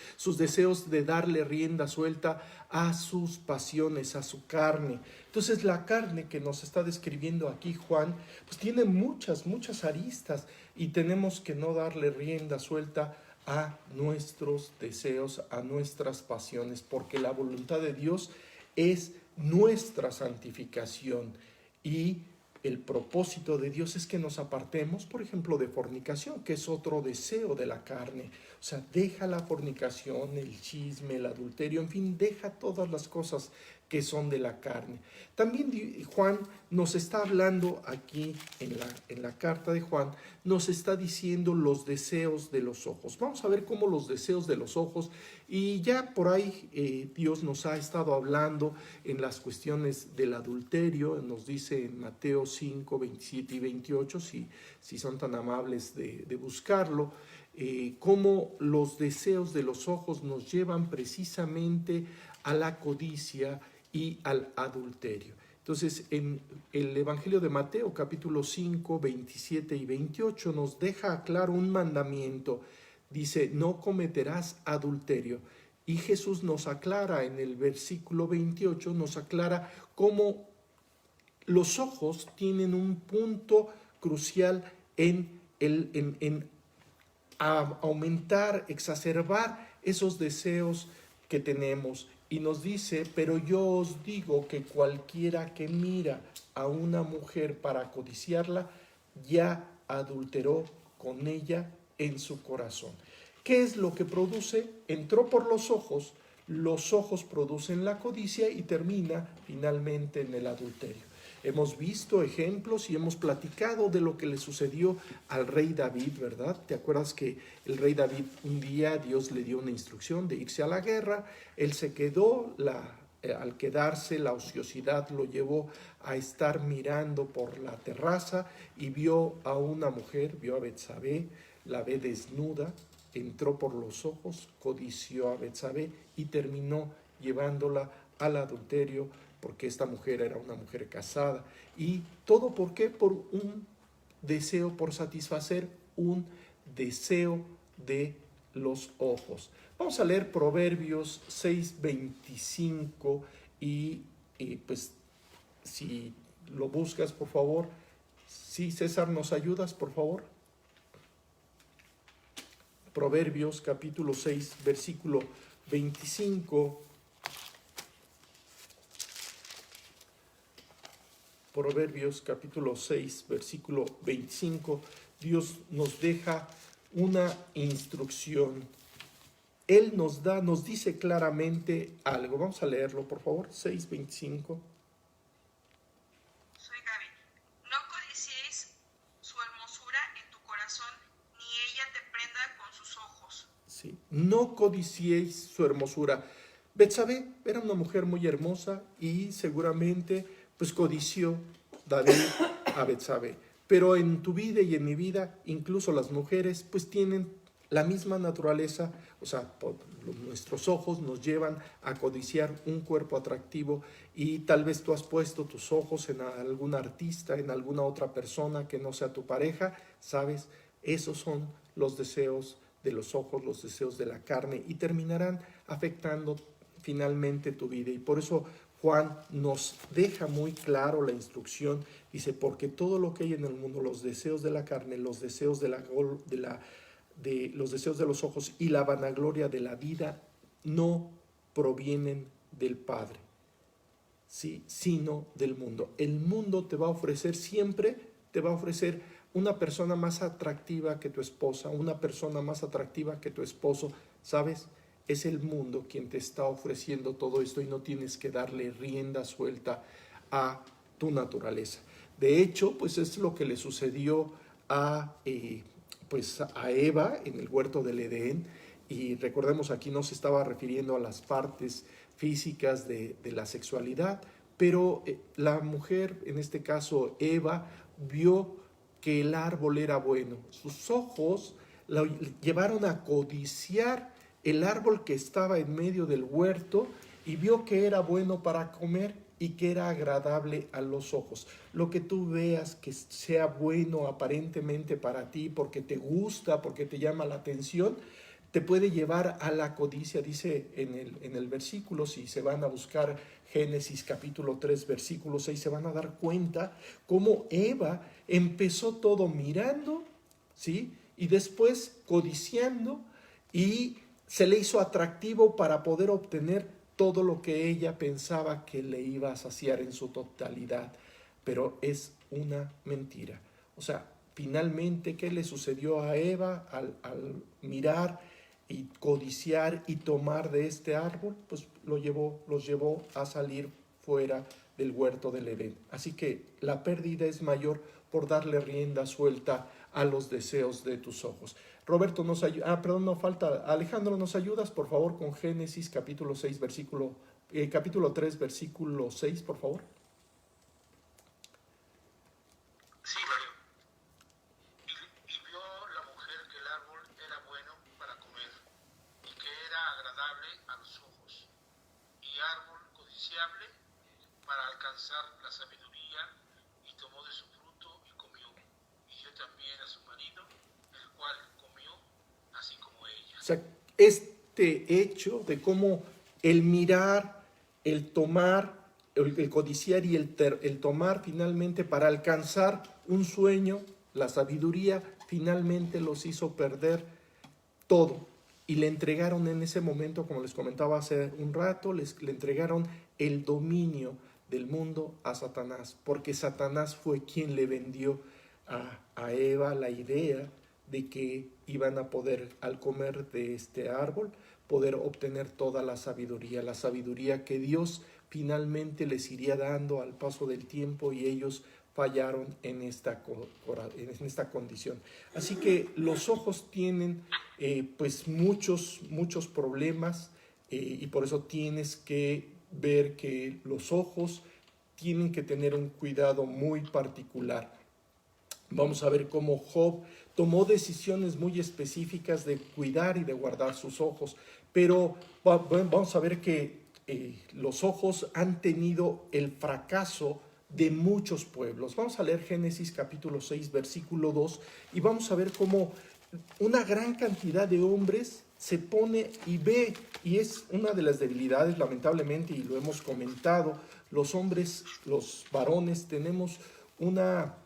de darle rienda suelta a sus pasiones, a su carne. Entonces la carne que nos está describiendo aquí Juan, pues tiene muchas aristas y tenemos que no darle rienda suelta a nuestros deseos, a nuestras pasiones, porque la voluntad de Dios es nuestra santificación y el propósito de Dios es que nos apartemos, por ejemplo, de fornicación, que es otro deseo de la carne. O sea, deja la fornicación, el chisme, el adulterio, en fin, deja todas las cosas que son de la carne. También Juan nos está hablando aquí en la carta de Juan, nos está diciendo los deseos de los ojos. Vamos a ver cómo los deseos de los ojos, y ya por ahí Dios nos ha estado hablando en las cuestiones del adulterio, nos dice en Mateo 5, 27 y 28, si son tan amables de buscarlo, cómo los deseos de los ojos nos llevan precisamente a la codicia y al adulterio. Entonces, en el Evangelio de Mateo, capítulo 5, 27 y 28, nos deja claro un mandamiento. Dice, no cometerás adulterio. Y Jesús nos aclara en el versículo 28, nos aclara cómo los ojos tienen un punto crucial en aumentar, exacerbar esos deseos que tenemos. Y nos dice, pero yo os digo que cualquiera que mira a una mujer para codiciarla, ya adulteró con ella en su corazón. ¿Qué es lo que produce? Entró por los ojos producen la codicia y termina finalmente en el adulterio. Hemos visto ejemplos y hemos platicado de lo que le sucedió al rey David, ¿verdad? ¿Te acuerdas que el rey David un día Dios le dio una instrucción de irse a la guerra? Él se quedó, al quedarse la ociosidad lo llevó a estar mirando por la terraza y vio a una mujer, vio a Betsabé, la ve desnuda, entró por los ojos, codició a Betsabé y terminó llevándola al adulterio, porque esta mujer era una mujer casada. ¿Y todo por qué? Por un deseo, por satisfacer un deseo de los ojos. Vamos a leer Proverbios 6:25 y pues si lo buscas, por favor. Sí, César, ¿nos ayudas, por favor? Proverbios capítulo 6, versículo 25. Proverbios capítulo 6, versículo 25. Dios nos deja una instrucción. Él nos dice claramente algo. Vamos a leerlo, por favor. 6:25. Soy Gaby. No codicies su hermosura en tu corazón, ni ella te prenda con sus ojos. Sí. No codiciéis su hermosura. Betsabé era una mujer muy hermosa y seguramente pues codició David a Betsabé. Pero en tu vida y en mi vida, incluso las mujeres pues tienen la misma naturaleza, o sea, nuestros ojos nos llevan a codiciar un cuerpo atractivo y tal vez tú has puesto tus ojos en algún artista, en alguna otra persona que no sea tu pareja, ¿sabes? Esos son los deseos de los ojos, los deseos de la carne y terminarán afectando finalmente tu vida. Y por eso Juan nos deja muy claro la instrucción, dice, porque todo lo que hay en el mundo, los deseos de la carne, los deseos los deseos de los ojos y la vanagloria de la vida no provienen del Padre, ¿sí? Sino del mundo. El mundo te va a ofrecer siempre, te va a ofrecer una persona más atractiva que tu esposa, una persona más atractiva que tu esposo, ¿sabes? Es el mundo quien te está ofreciendo todo esto y no tienes que darle rienda suelta a tu naturaleza. De hecho, pues es lo que le sucedió a Eva en el huerto del Edén, y recordemos aquí no se estaba refiriendo a las partes físicas de la sexualidad, pero la mujer, en este caso Eva, vio que el árbol era bueno. Sus ojos la llevaron a codiciar el árbol que estaba en medio del huerto y vio que era bueno para comer y que era agradable a los ojos. Lo que tú veas que sea bueno aparentemente para ti, porque te gusta, porque te llama la atención, te puede llevar a la codicia. Dice en el versículo, si se van a buscar Génesis capítulo 3, versículo 6, se van a dar cuenta cómo Eva empezó todo mirando, ¿sí? Y después codiciando, y se le hizo atractivo para poder obtener todo lo que ella pensaba que le iba a saciar en su totalidad, pero es una mentira. O sea, finalmente, ¿qué le sucedió a Eva al mirar y codiciar y tomar de este árbol? Pues los llevó a salir fuera del huerto del Edén. Así que la pérdida es mayor por darle rienda suelta a los deseos de tus ojos. Roberto nos ayuda, no falta, Alejandro, ¿nos ayudas por favor con Génesis capítulo 6, capítulo 3, versículo 6, por favor? Sí, Mario. Y vio la mujer que el árbol era bueno para comer y que era agradable a los ojos y árbol codiciable para alcanzar la sabiduría, y tomó de su fruto y comió, y dio también a su marido, el cual comió así como ella. O sea, este hecho de cómo el mirar, el tomar, el codiciar y el tomar finalmente para alcanzar un sueño, la sabiduría, finalmente los hizo perder todo. Y le entregaron en ese momento, como les comentaba hace un rato, le entregaron el dominio del mundo a Satanás, porque Satanás fue quien le vendió a Eva la idea de que iban a poder, al comer de este árbol, poder obtener toda la sabiduría que Dios finalmente les iría dando al paso del tiempo, y ellos fallaron en esta condición. Así que los ojos tienen pues muchos problemas, y por eso tienes que ver que los ojos tienen que tener un cuidado muy particular. Vamos a ver cómo Job tomó decisiones muy específicas de cuidar y de guardar sus ojos, pero vamos a ver que los ojos han tenido el fracaso de muchos pueblos. Vamos a leer Génesis capítulo 6, versículo 2, y vamos a ver cómo una gran cantidad de hombres se pone y ve, y es una de las debilidades, lamentablemente, y lo hemos comentado, los hombres, los varones, tenemos una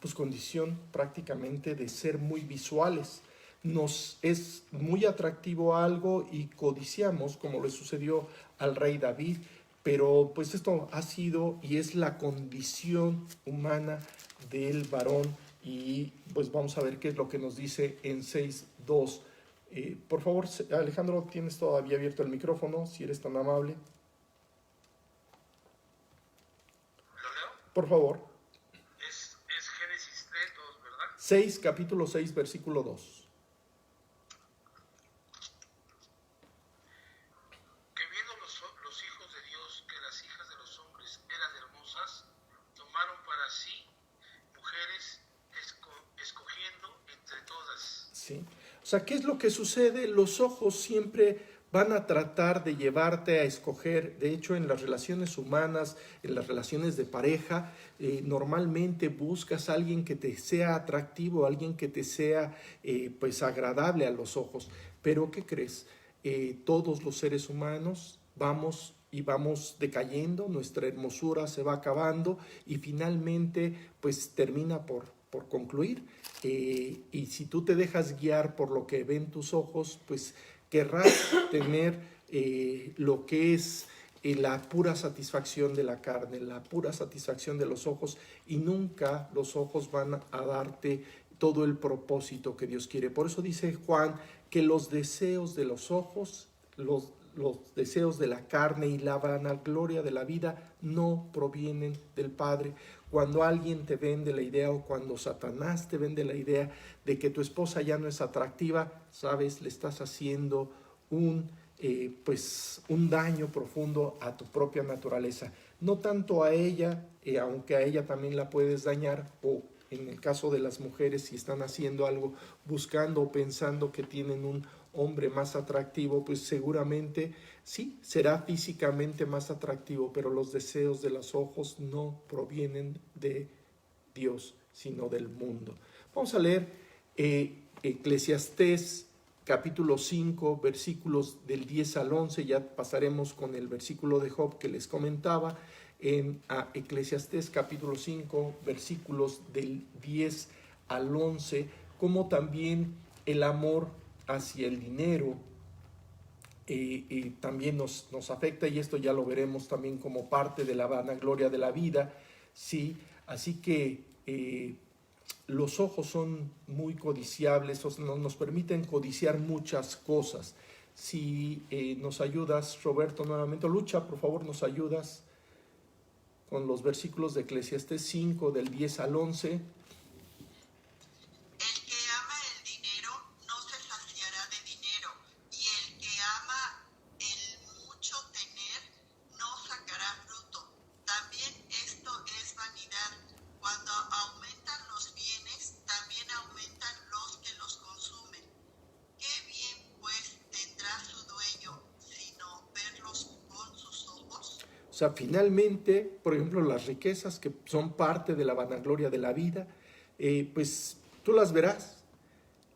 pues, condición prácticamente de ser muy visuales. Nos es muy atractivo algo y codiciamos, como le sucedió al rey David, pero pues esto ha sido y es la condición humana del varón. Y pues vamos a ver qué es lo que nos dice en 6.2. Por favor, Alejandro, tienes todavía abierto el micrófono, si eres tan amable. ¿Lo leo? Por favor. Es Génesis 3:2, ¿verdad? 6, capítulo 6, versículo 2. Que viendo los hijos de Dios que las hijas de los hombres eran hermosas, tomaron para sí mujeres escogiendo entre todas. ¿Sí? O sea, ¿qué es lo que sucede? Los ojos siempre van a tratar de llevarte a escoger. De hecho, en las relaciones humanas, en las relaciones de pareja, normalmente buscas a alguien que te sea atractivo, alguien que te sea pues agradable a los ojos. Pero ¿qué crees? Todos los seres humanos vamos decayendo, nuestra hermosura se va acabando y finalmente pues termina por concluir. Y si tú te dejas guiar por lo que ven tus ojos, pues querrás tener lo que es la pura satisfacción de la carne, la pura satisfacción de los ojos, y nunca los ojos van a darte todo el propósito que Dios quiere. Por eso dice Juan que los deseos de los ojos, los deseos de la carne y la vanagloria de la vida no provienen del Padre. Cuando alguien te vende la idea, o cuando Satanás te vende la idea de que tu esposa ya no es atractiva, sabes, le estás haciendo un daño profundo a tu propia naturaleza. No tanto a ella, aunque a ella también la puedes dañar, o en el caso de las mujeres, si están haciendo algo buscando o pensando que tienen un hombre más atractivo, pues seguramente sí, será físicamente más atractivo, pero los deseos de los ojos no provienen de Dios, sino del mundo. Vamos a leer Eclesiastés capítulo 5, versículos del 10 al 11, ya pasaremos con el versículo de Job que les comentaba. En Eclesiastés capítulo 5, versículos del 10 al 11, como también el amor hacia el dinero también nos afecta, y esto ya lo veremos también como parte de la vanagloria de la vida, ¿sí? Así que los ojos son muy codiciables, nos permiten codiciar muchas cosas. Si nos ayudas, Roberto, nuevamente, Lucha, por favor, nos ayudas con los versículos de Eclesiastés 5, del 10 al 11. El que ama el dinero no se saciará de dinero, y el que ama el mucho tener no sacará fruto. También esto es vanidad. Cuando aumentan los bienes, también aumentan los que los consumen. ¿Qué bien pues tendrá su dueño, sino verlos con sus ojos? O sea, finalmente, por ejemplo, las riquezas que son parte de la vanagloria de la vida, pues tú las verás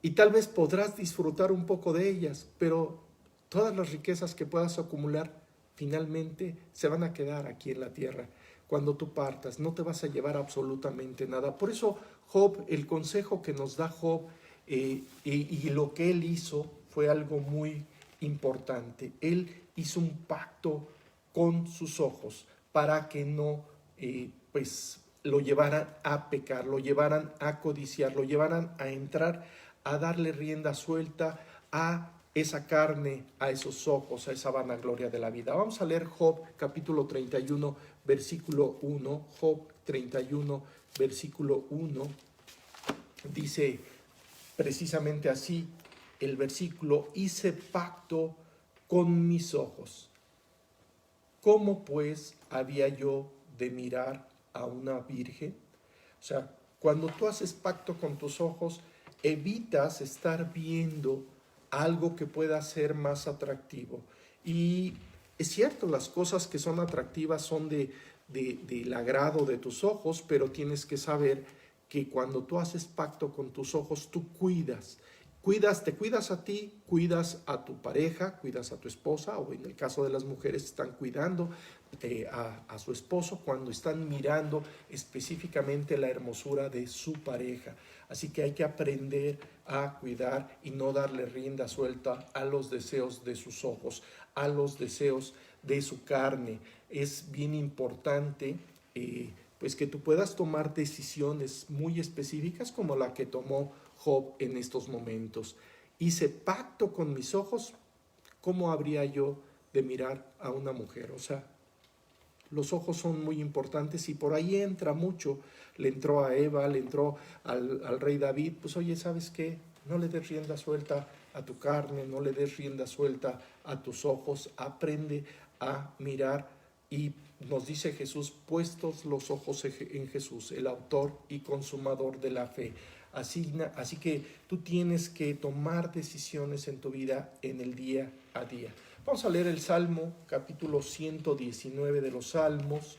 y tal vez podrás disfrutar un poco de ellas, pero todas las riquezas que puedas acumular finalmente se van a quedar aquí en la tierra. Cuando tú partas, no te vas a llevar absolutamente nada. Por eso Job, el consejo que nos da Job y lo que él hizo fue algo muy importante. Él hizo un pacto con sus ojos para que no lo llevaran a pecar, lo llevaran a codiciar, lo llevaran a entrar, a darle rienda suelta a esa carne, a esos ojos, a esa vanagloria de la vida. Vamos a leer Job capítulo 31, versículo 1. Job 31, versículo 1. Dice precisamente así el versículo: hice pacto con mis ojos. ¿Cómo pues había yo de mirar a una virgen? O sea, cuando tú haces pacto con tus ojos, evitas estar viendo algo que pueda ser más atractivo. Y es cierto, las cosas que son atractivas son del agrado de tus ojos, pero tienes que saber que cuando tú haces pacto con tus ojos, tú te cuidas a ti, cuidas a tu pareja, cuidas a tu esposa, o en el caso de las mujeres están cuidando a su esposo cuando están mirando específicamente la hermosura de su pareja. Así que hay que aprender a cuidar y no darle rienda suelta a los deseos de sus ojos, a los deseos de su carne. Es bien importante pues que tú puedas tomar decisiones muy específicas como la que tomó Job en estos momentos. Hice pacto con mis ojos, ¿cómo habría yo de mirar a una mujer? O sea, los ojos son muy importantes y por ahí entra mucho. Le entró a Eva, le entró al rey David. Pues oye, ¿sabes qué? No le des rienda suelta a tu carne, no le des rienda suelta a tus ojos. Aprende a mirar y nos dice Jesús, puestos los ojos en Jesús, el autor y consumador de la fe. Así que tú tienes que tomar decisiones en tu vida en el día a día. Vamos a leer el Salmo, capítulo 119 de los Salmos,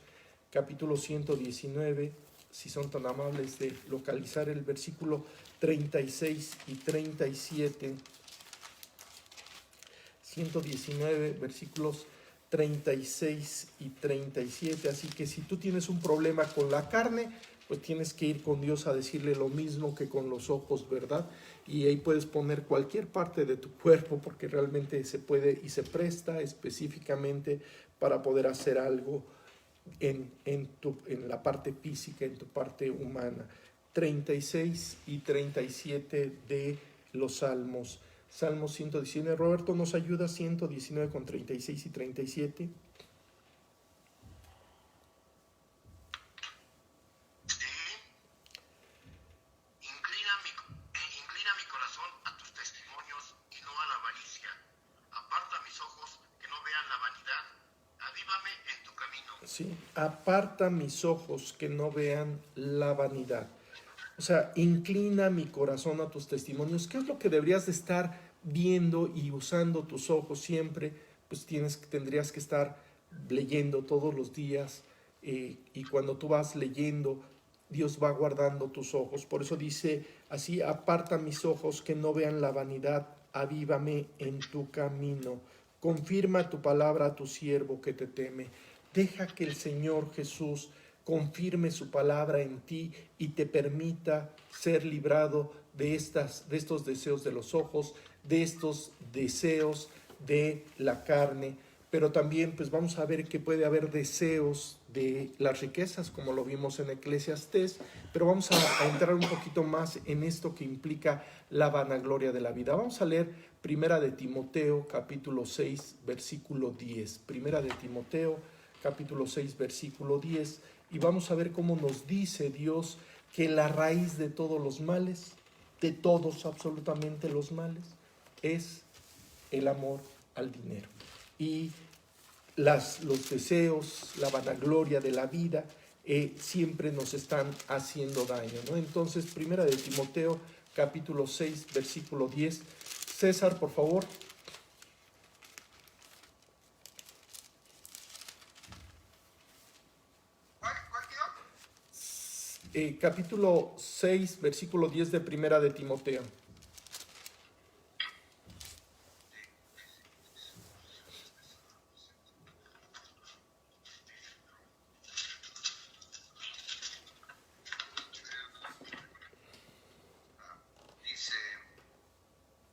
capítulo 119, si son tan amables de localizar el versículo 36 y 37. 119, versículos 36 y 37. Así que si tú tienes un problema con la carne, pues tienes que ir con Dios a decirle lo mismo que con los ojos, ¿verdad? Y ahí puedes poner cualquier parte de tu cuerpo porque realmente se puede y se presta específicamente para poder hacer algo en la parte física, en tu parte humana. 36 y 37 de los Salmos. Salmo 119. Roberto, ¿nos ayuda? 119 con 36 y 37. Inclina mi corazón a tus testimonios y no a la avaricia. Aparta mis ojos que no vean la vanidad. Avívame en tu camino. Sí, aparta mis ojos que no vean la vanidad. O sea, inclina mi corazón a tus testimonios. ¿Qué es lo que deberías de estar viendo y usando tus ojos siempre? Pues tendrías que estar leyendo todos los días y cuando tú vas leyendo, Dios va guardando tus ojos. Por eso dice así, aparta mis ojos que no vean la vanidad, avívame en tu camino. Confirma tu palabra a tu siervo que te teme. Deja que el Señor Jesús confirme su palabra en ti y te permita ser librado de estos deseos de los ojos, de estos deseos de la carne. Pero también pues vamos a ver que puede haber deseos de las riquezas, como lo vimos en Eclesiastés, pero vamos a entrar un poquito más en esto que implica la vanagloria de la vida. Vamos a leer Primera de Timoteo, capítulo 6, versículo 10. Primera de Timoteo, capítulo 6, versículo 10. Y vamos a ver cómo nos dice Dios que la raíz de todos los males, de todos absolutamente los males, es el amor al dinero. Y los deseos, la vanagloria de la vida siempre nos están haciendo daño, ¿no? Entonces, Primera de Timoteo, capítulo 6, versículo 10. César, por favor. Capítulo 6, versículo 10 de Primera de Timoteo. Dice,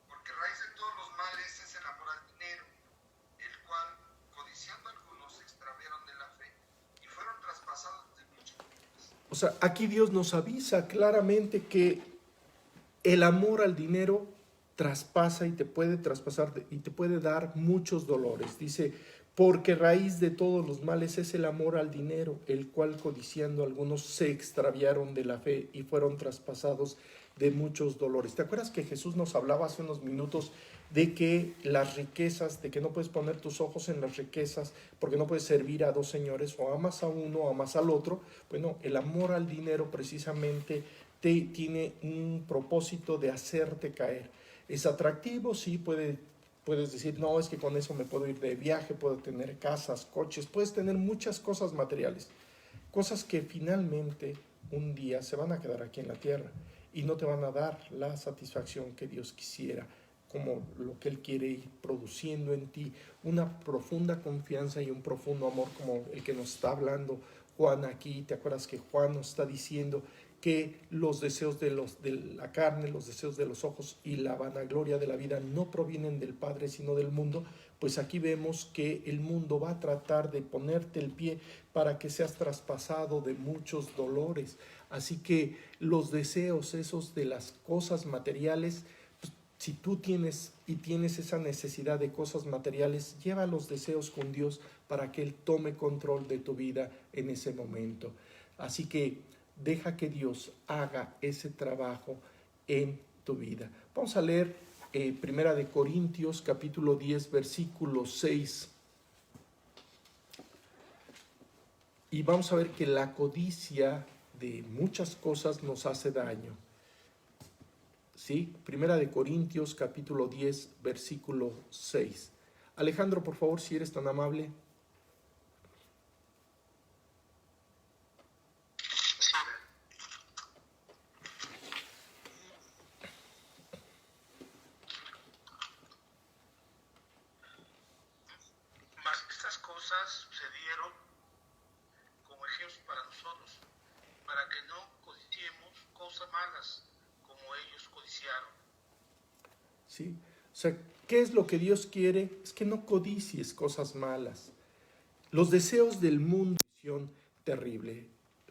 porque raíz de todos los males es el amor al dinero, el cual, codiciando algunos, se extraviaron de la fe y fueron traspasados de muchos. O sea, aquí Dios nos avisa claramente que el amor al dinero traspasa y te puede traspasar y te puede dar muchos dolores. Dice, porque raíz de todos los males es el amor al dinero, el cual codiciando algunos se extraviaron de la fe y fueron traspasados de muchos dolores. ¿Te acuerdas que Jesús nos hablaba hace unos minutos de que las riquezas, de que no puedes poner tus ojos en las riquezas porque no puedes servir a dos señores, o amas a uno o amas al otro? Bueno, el amor al dinero precisamente tiene un propósito de hacerte caer. Es atractivo, sí, puedes decir, no, es que con eso me puedo ir de viaje, puedo tener casas, coches, puedes tener muchas cosas materiales, cosas que finalmente un día se van a quedar aquí en la tierra y no te van a dar la satisfacción que Dios quisiera, como lo que Él quiere ir produciendo en ti, una profunda confianza y un profundo amor como el que nos está hablando Juan aquí. ¿Te acuerdas que Juan nos está diciendo que los deseos de la carne, los deseos de los ojos y la vanagloria de la vida no provienen del Padre sino del mundo? Pues aquí vemos que el mundo va a tratar de ponerte el pie para que seas traspasado de muchos dolores. Así que los deseos esos de las cosas materiales, si tú tienes esa necesidad de cosas materiales, lleva los deseos con Dios para que Él tome control de tu vida en ese momento. Así que deja que Dios haga ese trabajo en tu vida. Vamos a leer Primera de Corintios, capítulo 10, versículo 6. Y vamos a ver que la codicia de muchas cosas nos hace daño. ¿Sí? Primera de Corintios, capítulo 10, versículo 6. Alejandro, por favor, si eres tan amable. Mas estas cosas sucedieron como ejemplos para nosotros, para que no codiciemos cosas malas como ellos codiciaron. ¿Sí? O sea, ¿qué es lo que Dios quiere? Es que no codicies cosas malas. Los deseos del mundo son terrible.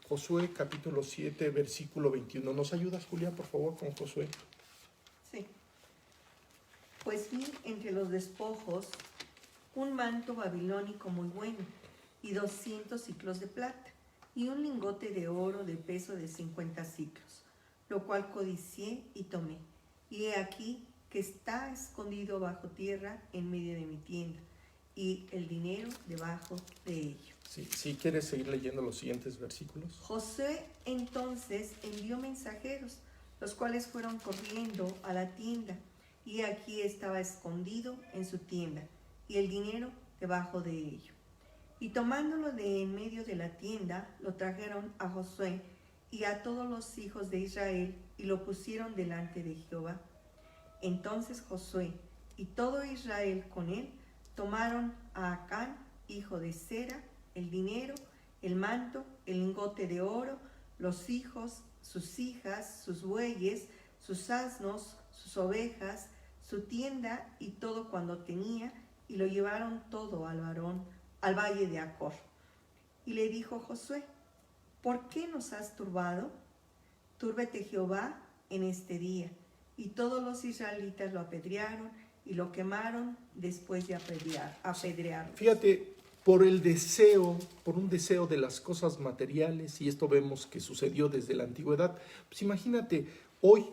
Josué capítulo 7, versículo 21. ¿Nos ayudas, Julia, por favor, con Josué? Sí. Pues vi entre los despojos un manto babilónico muy bueno, y 200 siclos de plata, y un lingote de oro de peso de 50 siclos, lo cual codicié y tomé. Y he aquí que está escondido bajo tierra en medio de mi tienda, y el dinero debajo de ello. Sí, si quieres seguir leyendo los siguientes versículos. Josué entonces envió mensajeros, los cuales fueron corriendo a la tienda, y aquí estaba escondido en su tienda, y el dinero debajo de ello. Y tomándolo de en medio de la tienda, lo trajeron a Josué y a todos los hijos de Israel, y lo pusieron delante de Jehová. Entonces Josué y todo Israel con él tomaron a Acán, hijo de Zera, el dinero, el manto, el lingote de oro, los hijos, sus hijas, sus bueyes, sus asnos, sus ovejas, su tienda y todo cuando tenía, y lo llevaron todo al valle de Acor. Y le dijo Josué: ¿por qué nos has turbado? Túrbete Jehová en este día. Y todos los israelitas lo apedrearon y lo quemaron después de apedrearlo. Fíjate, por un deseo de las cosas materiales, y esto vemos que sucedió desde la antigüedad, pues imagínate, hoy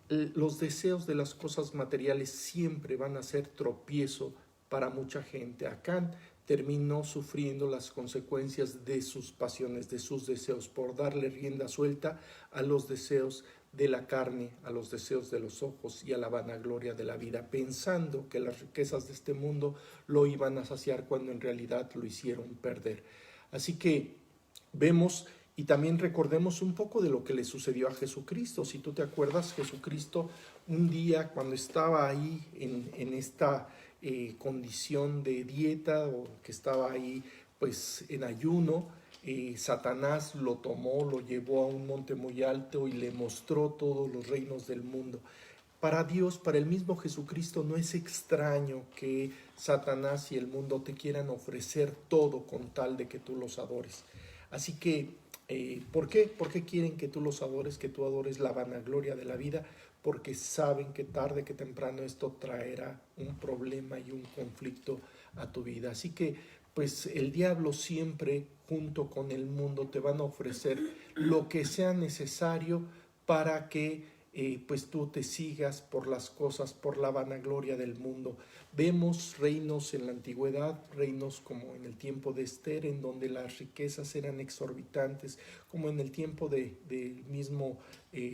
los deseos de las cosas materiales siempre van a ser tropiezo para mucha gente. Acán terminó sufriendo las consecuencias de sus pasiones, de sus deseos, por darle rienda suelta a los deseos de la carne, a los deseos de los ojos y a la vanagloria de la vida, pensando que las riquezas de este mundo lo iban a saciar cuando en realidad lo hicieron perder. Así que vemos y también recordemos un poco de lo que le sucedió a Jesucristo. Si tú te acuerdas, Jesucristo un día cuando estaba ahí en esta condición de dieta, o que estaba ahí pues en ayuno, Satanás lo tomó, lo llevó a un monte muy alto y le mostró todos los reinos del mundo. Para Dios, para el mismo Jesucristo, no es extraño que Satanás y el mundo te quieran ofrecer todo con tal de que tú los adores. Así que, ¿por qué? ¿Por qué quieren que tú los adores, que tú adores la vanagloria de la vida? Porque saben que tarde que temprano esto traerá un problema y un conflicto a tu vida. Así que, pues el diablo siempre, junto con el mundo, te van a ofrecer lo que sea necesario para que pues tú te sigas por las cosas, por la vanagloria del mundo. Vemos reinos en la antigüedad, reinos como en el tiempo de Esther, en donde las riquezas eran exorbitantes, como en el tiempo del mismo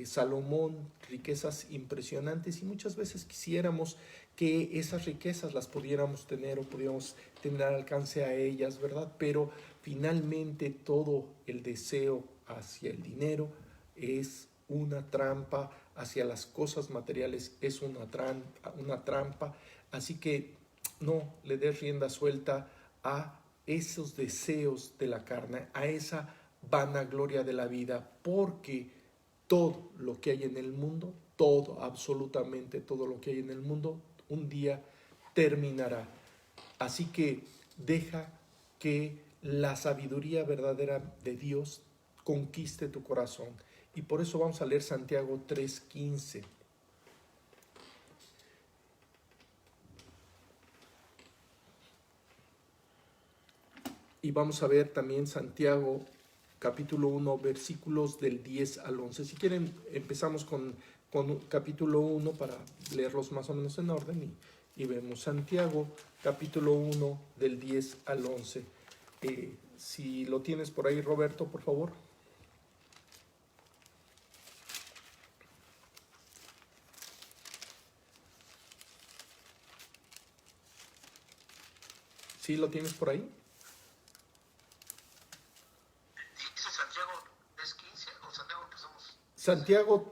Salomón, riquezas impresionantes, y muchas veces quisiéramos que esas riquezas las pudiéramos tener o pudiéramos tener alcance a ellas, ¿verdad? Pero finalmente todo el deseo hacia el dinero es una trampa, hacia las cosas materiales es una trampa. Así que no le des rienda suelta a esos deseos de la carne, a esa vanagloria de la vida, porque todo lo que hay en el mundo, todo, absolutamente todo lo que hay en el mundo, un día terminará. Así que deja que la sabiduría verdadera de Dios conquiste tu corazón. Y por eso vamos a leer Santiago 3:15. Y vamos a ver también Santiago capítulo 1, versículos del 10 al 11. Si quieren, empezamos con capítulo 1 para leerlos más o menos en orden y vemos Santiago capítulo 1 del 10 al 11. Si lo tienes por ahí, Roberto, por favor. ¿Sí lo tienes por ahí? ¿Dice Santiago 3:15 o Santiago empezamos? Santiago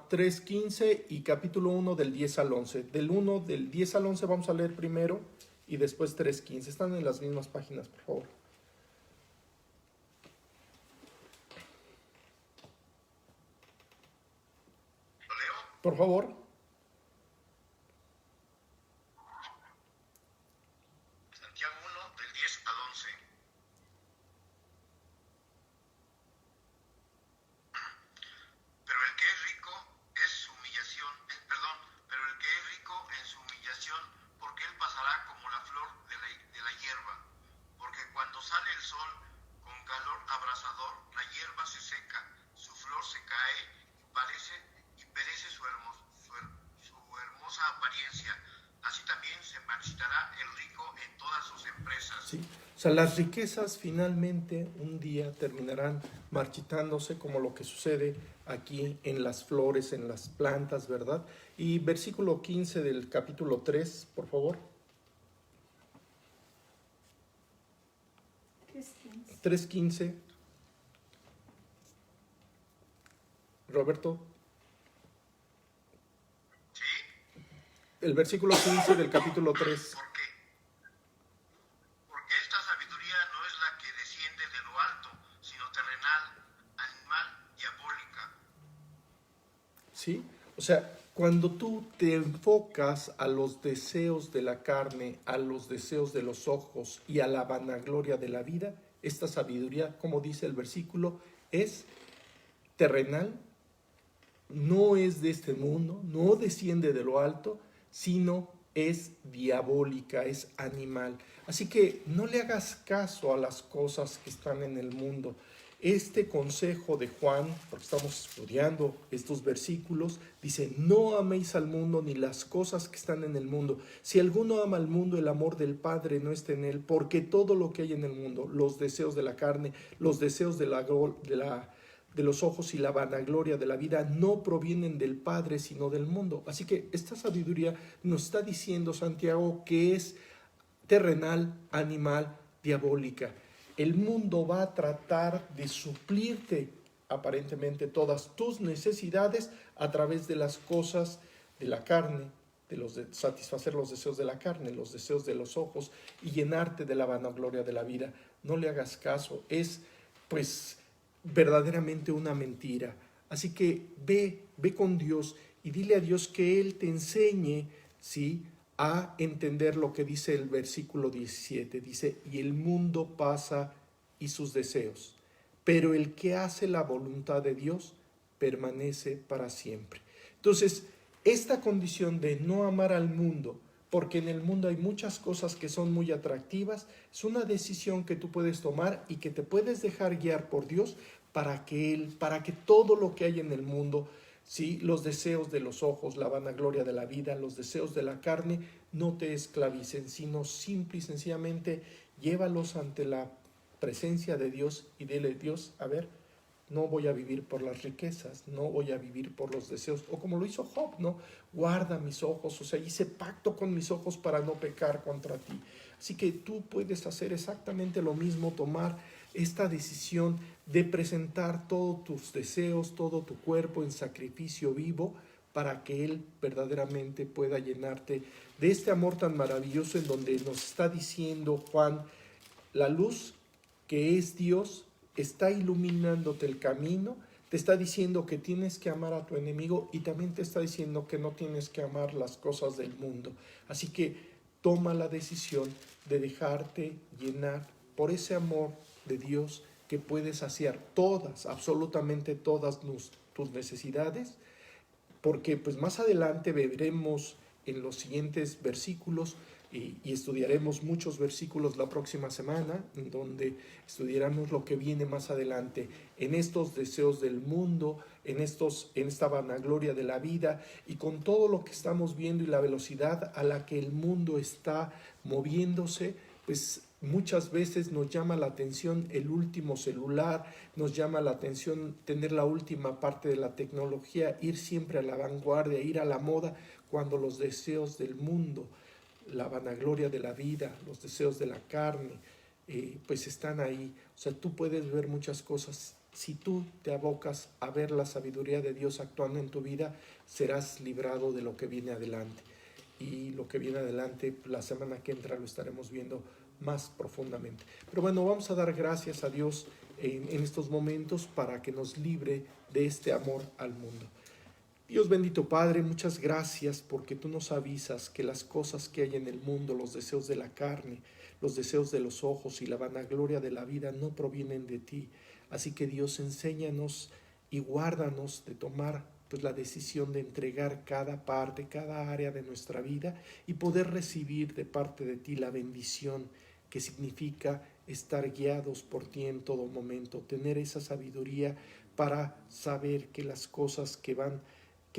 3:15 y capítulo 1 del 10 al 11. Del 10 al 11 vamos a leer primero y después 3:15. Están en las mismas páginas, por favor. ¿Lo leo? Por favor. Santiago 1, del 10 al 11. Pero el que es rico es su humillación, pero el que es rico en su humillación, porque él pasará como la flor de la hierba. Porque cuando sale el sol con calor abrasador, la hierba se seca, su flor se cae y perece su hermosa apariencia. Así también se marchitará el rico en todas sus empresas. Sí. O sea, las riquezas finalmente un día terminarán marchitándose, como lo que sucede aquí en las flores, en las plantas, ¿verdad? Y versículo 15 del capítulo 3, por favor. 3:15. Roberto. ¿Sí? El versículo 15 del capítulo 3. ¿Por qué? Porque esta sabiduría no es la que desciende de lo alto, sino terrenal, animal, diabólica. ¿Sí? O sea, cuando tú te enfocas a los deseos de la carne, a los deseos de los ojos y a la vanagloria de la vida, esta sabiduría, como dice el versículo, es terrenal, no es de este mundo, no desciende de lo alto, sino es diabólica, es animal. Así que no le hagas caso a las cosas que están en el mundo. Este consejo de Juan, porque estamos estudiando estos versículos, dice: no améis al mundo ni las cosas que están en el mundo. Si alguno ama al mundo, el amor del Padre no está en él, porque todo lo que hay en el mundo, los deseos de la carne, los deseos de los ojos y la vanagloria de la vida, no provienen del Padre, sino del mundo. Así que esta sabiduría nos está diciendo Santiago que es terrenal, animal, diabólica. El mundo va a tratar de suplirte aparentemente todas tus necesidades a través de las cosas de la carne, satisfacer los deseos de la carne, los deseos de los ojos y llenarte de la vanagloria de la vida. No le hagas caso, es pues verdaderamente una mentira. Así que ve con Dios y dile a Dios que Él te enseñe, ¿sí?, a entender lo que dice el versículo 17. Dice: y el mundo pasa y sus deseos, pero el que hace la voluntad de Dios permanece para siempre. Entonces, esta condición de no amar al mundo, porque en el mundo hay muchas cosas que son muy atractivas, es una decisión que tú puedes tomar y que te puedes dejar guiar por Dios para que todo lo que hay en el mundo, ¿sí?, los deseos de los ojos, la vanagloria de la vida, los deseos de la carne, no te esclavicen, sino simple y sencillamente llévalos ante la presencia de Dios y dile: Dios, a ver, no voy a vivir por las riquezas, no voy a vivir por los deseos, o como lo hizo Job, ¿no? Guarda mis ojos, o sea, hice pacto con mis ojos para no pecar contra ti. Así que tú puedes hacer exactamente lo mismo, tomar esta decisión de presentar todos tus deseos, todo tu cuerpo en sacrificio vivo para que Él verdaderamente pueda llenarte de este amor tan maravilloso en donde nos está diciendo Juan, la luz que es Dios está iluminándote el camino, te está diciendo que tienes que amar a tu enemigo y también te está diciendo que no tienes que amar las cosas del mundo. Así que toma la decisión de dejarte llenar por ese amor de Dios que puede saciar todas, absolutamente todas tus necesidades, porque pues más adelante veremos en los siguientes versículos y estudiaremos muchos versículos la próxima semana, en donde estudiaremos lo que viene más adelante, en estos deseos del mundo, en esta vanagloria de la vida, y con todo lo que estamos viendo y la velocidad a la que el mundo está moviéndose, pues muchas veces nos llama la atención el último celular, nos llama la atención tener la última parte de la tecnología, ir siempre a la vanguardia, ir a la moda, cuando los deseos del mundo, la vanagloria de la vida, los deseos de la carne, pues están ahí. O sea, tú puedes ver muchas cosas. Si tú te abocas a ver la sabiduría de Dios actuando en tu vida, serás librado de lo que viene adelante. Y lo que viene adelante, la semana que entra lo estaremos viendo más profundamente. Pero bueno, vamos a dar gracias a Dios en estos momentos para que nos libre de este amor al mundo. Dios bendito Padre, muchas gracias porque tú nos avisas que las cosas que hay en el mundo, los deseos de la carne, los deseos de los ojos y la vanagloria de la vida no provienen de ti. Así que Dios, enséñanos y guárdanos de tomar pues la decisión de entregar cada parte, cada área de nuestra vida y poder recibir de parte de ti la bendición que significa estar guiados por ti en todo momento, tener esa sabiduría para saber que las cosas que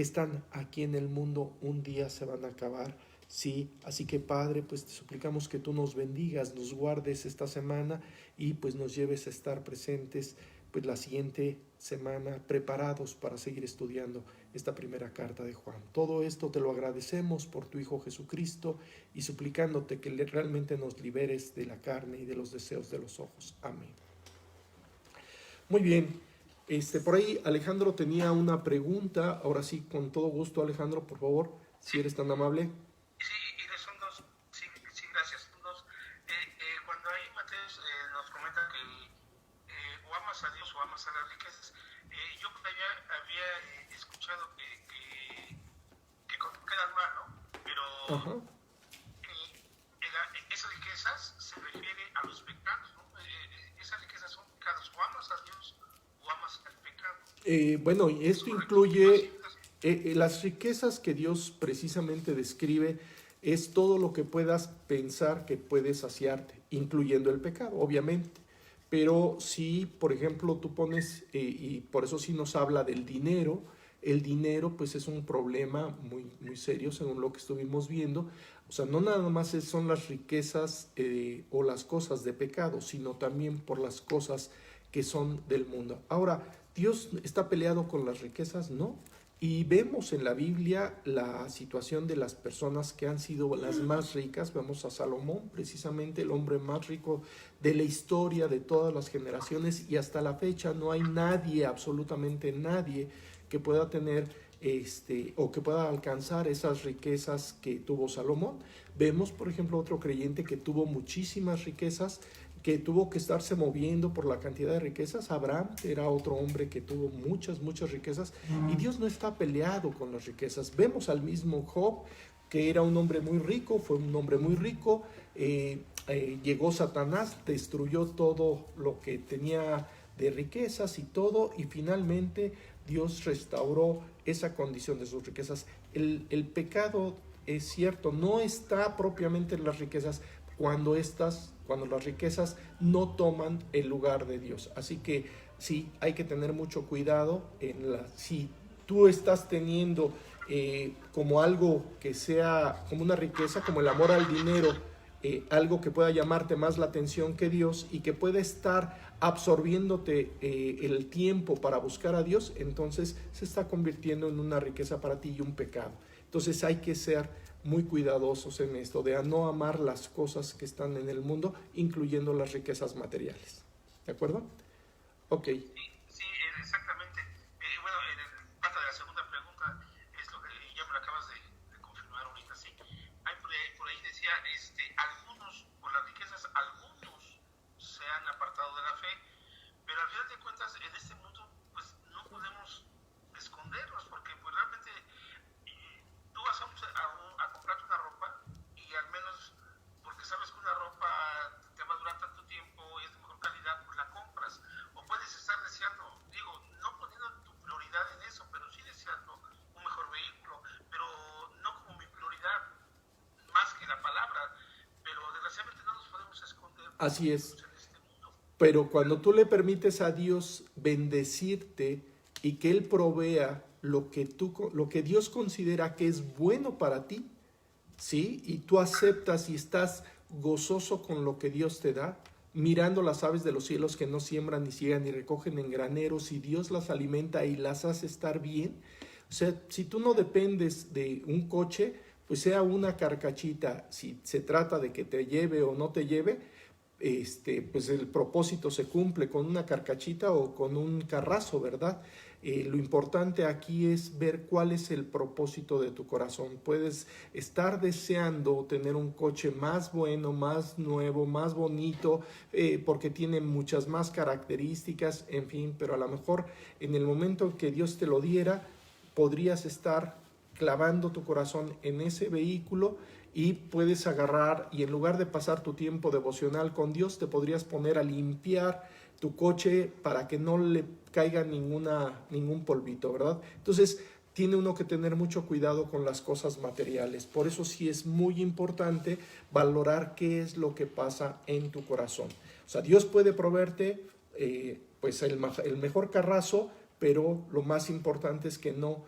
están aquí en el mundo un día se van a acabar. Sí, así que Padre, pues te suplicamos que tú nos bendigas, nos guardes esta semana y pues nos lleves a estar presentes pues la siguiente semana, preparados para seguir estudiando esta primera carta de Juan. Todo esto te lo agradecemos por tu Hijo Jesucristo y suplicándote que realmente nos liberes de la carne y de los deseos de los ojos. Amén. Muy bien. Por ahí Alejandro tenía una pregunta. Ahora sí, con todo gusto, Alejandro, por favor, si eres tan amable. Sí, y son dos, sí, gracias. Dos, cuando ahí Mateos nos comenta que o amas a Dios o amas a las riquezas, yo había escuchado que quedan mal, ¿no? Pero esas riquezas se refiere a los pecados, ¿no? Esas riquezas son pecados, o amas a Dios o amas al pecado. Bueno, esto incluye las riquezas que Dios precisamente describe, es todo lo que puedas pensar que puede saciarte, incluyendo el pecado, obviamente. Pero si, por ejemplo, tú pones, y por eso sí nos habla del dinero, el dinero pues es un problema muy, muy serio según lo que estuvimos viendo. O sea, no nada más son las riquezas o las cosas de pecado, sino también por las cosas que son del mundo. Ahora, ¿Dios está peleado con las riquezas? No. Y vemos en la Biblia la situación de las personas que han sido las más ricas. Vemos a Salomón, precisamente el hombre más rico de la historia de todas las generaciones, y hasta la fecha no hay nadie, absolutamente nadie, que pueda tener o que pueda alcanzar esas riquezas que tuvo Salomón. Vemos, por ejemplo, otro creyente que tuvo muchísimas riquezas, que tuvo que estarse moviendo por la cantidad de riquezas. Abraham era otro hombre que tuvo muchas riquezas, y Dios no está peleado con las riquezas. Vemos al mismo Job, que era un hombre muy rico, fue un hombre muy rico, llegó Satanás, destruyó todo lo que tenía de riquezas y todo, y finalmente Dios restauró esa condición de sus riquezas. El pecado, es cierto, no está propiamente en las riquezas, cuando las riquezas no toman el lugar de Dios. Así que sí, hay que tener mucho cuidado si tú estás teniendo como algo que sea como una riqueza, como el amor al dinero, algo que pueda llamarte más la atención que Dios y que pueda estar absorbiéndote el tiempo para buscar a Dios, entonces se está convirtiendo en una riqueza para ti y un pecado. Entonces hay que ser muy cuidadosos en esto, de no amar las cosas que están en el mundo, incluyendo las riquezas materiales. ¿De acuerdo? Ok. Sí, exactamente. Bueno, parte de la segunda pregunta es lo que ya me lo acabas de confirmar ahorita, sí. Hay por ahí decía, algunos, por las riquezas, algunos se han apartado de la fe, pero al final de cuentas, en este mundo, pues no podemos esconderlos, porque pues realmente tú vas a comprarte una ropa y al menos, porque sabes que una ropa te va a durar tanto tiempo, es de mejor calidad, pues la compras. O puedes estar deseando, digo, no poniendo tu prioridad en eso, pero sí deseando un mejor vehículo, pero no como mi prioridad más que la palabra. Pero desgraciadamente no nos podemos esconder Así es. en este mundo. Pero cuando tú le permites a Dios bendecirte y que Él provea lo que Dios considera que es bueno para ti, ¿sí? Y tú aceptas y estás gozoso con lo que Dios te da, mirando las aves de los cielos que no siembran ni ciegan ni recogen en graneros, y Dios las alimenta y las hace estar bien. O sea, si tú no dependes de un coche, pues sea una carcachita, si se trata de que te lleve o no te lleve, pues el propósito se cumple con una carcachita o con un carrazo, ¿verdad? Lo importante aquí es ver cuál es el propósito de tu corazón. Puedes estar deseando tener un coche más bueno, más nuevo, más bonito, porque tiene muchas más características, en fin, pero a lo mejor en el momento que Dios te lo diera, podrías estar clavando tu corazón en ese vehículo y puedes agarrar, y en lugar de pasar tu tiempo devocional con Dios, te podrías poner a limpiar tu coche para que no le caiga ningún polvito, ¿verdad? Entonces, tiene uno que tener mucho cuidado con las cosas materiales. Por eso sí es muy importante valorar qué es lo que pasa en tu corazón. O sea, Dios puede proveerte pues el mejor carrazo, pero lo más importante es que no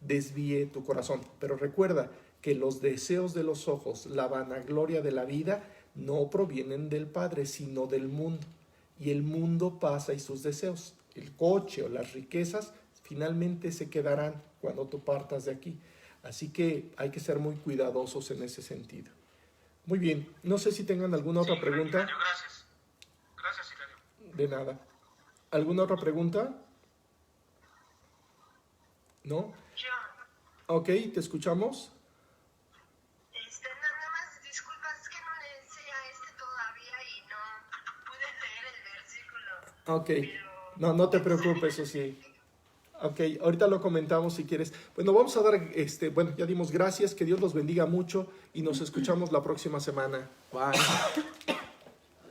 desvíe tu corazón. Pero recuerda que los deseos de los ojos, la vanagloria de la vida, no provienen del Padre, sino del mundo. Y el mundo pasa y sus deseos, el coche o las riquezas, finalmente se quedarán cuando tú partas de aquí. Así que hay que ser muy cuidadosos en ese sentido. Muy bien, no sé si tengan alguna otra pregunta. Hilario, gracias. Gracias, Hilario. De nada. ¿Alguna otra pregunta? ¿No? Yo, Ok, te escuchamos. nada más, disculpa, es que no le sé a todavía y no pude leer el versículo. Ok, Pero no te preocupes, eso sí. Ok, ahorita lo comentamos si quieres. Bueno, vamos a dar, bueno, ya dimos gracias, que Dios los bendiga mucho y nos escuchamos la próxima semana. Bye.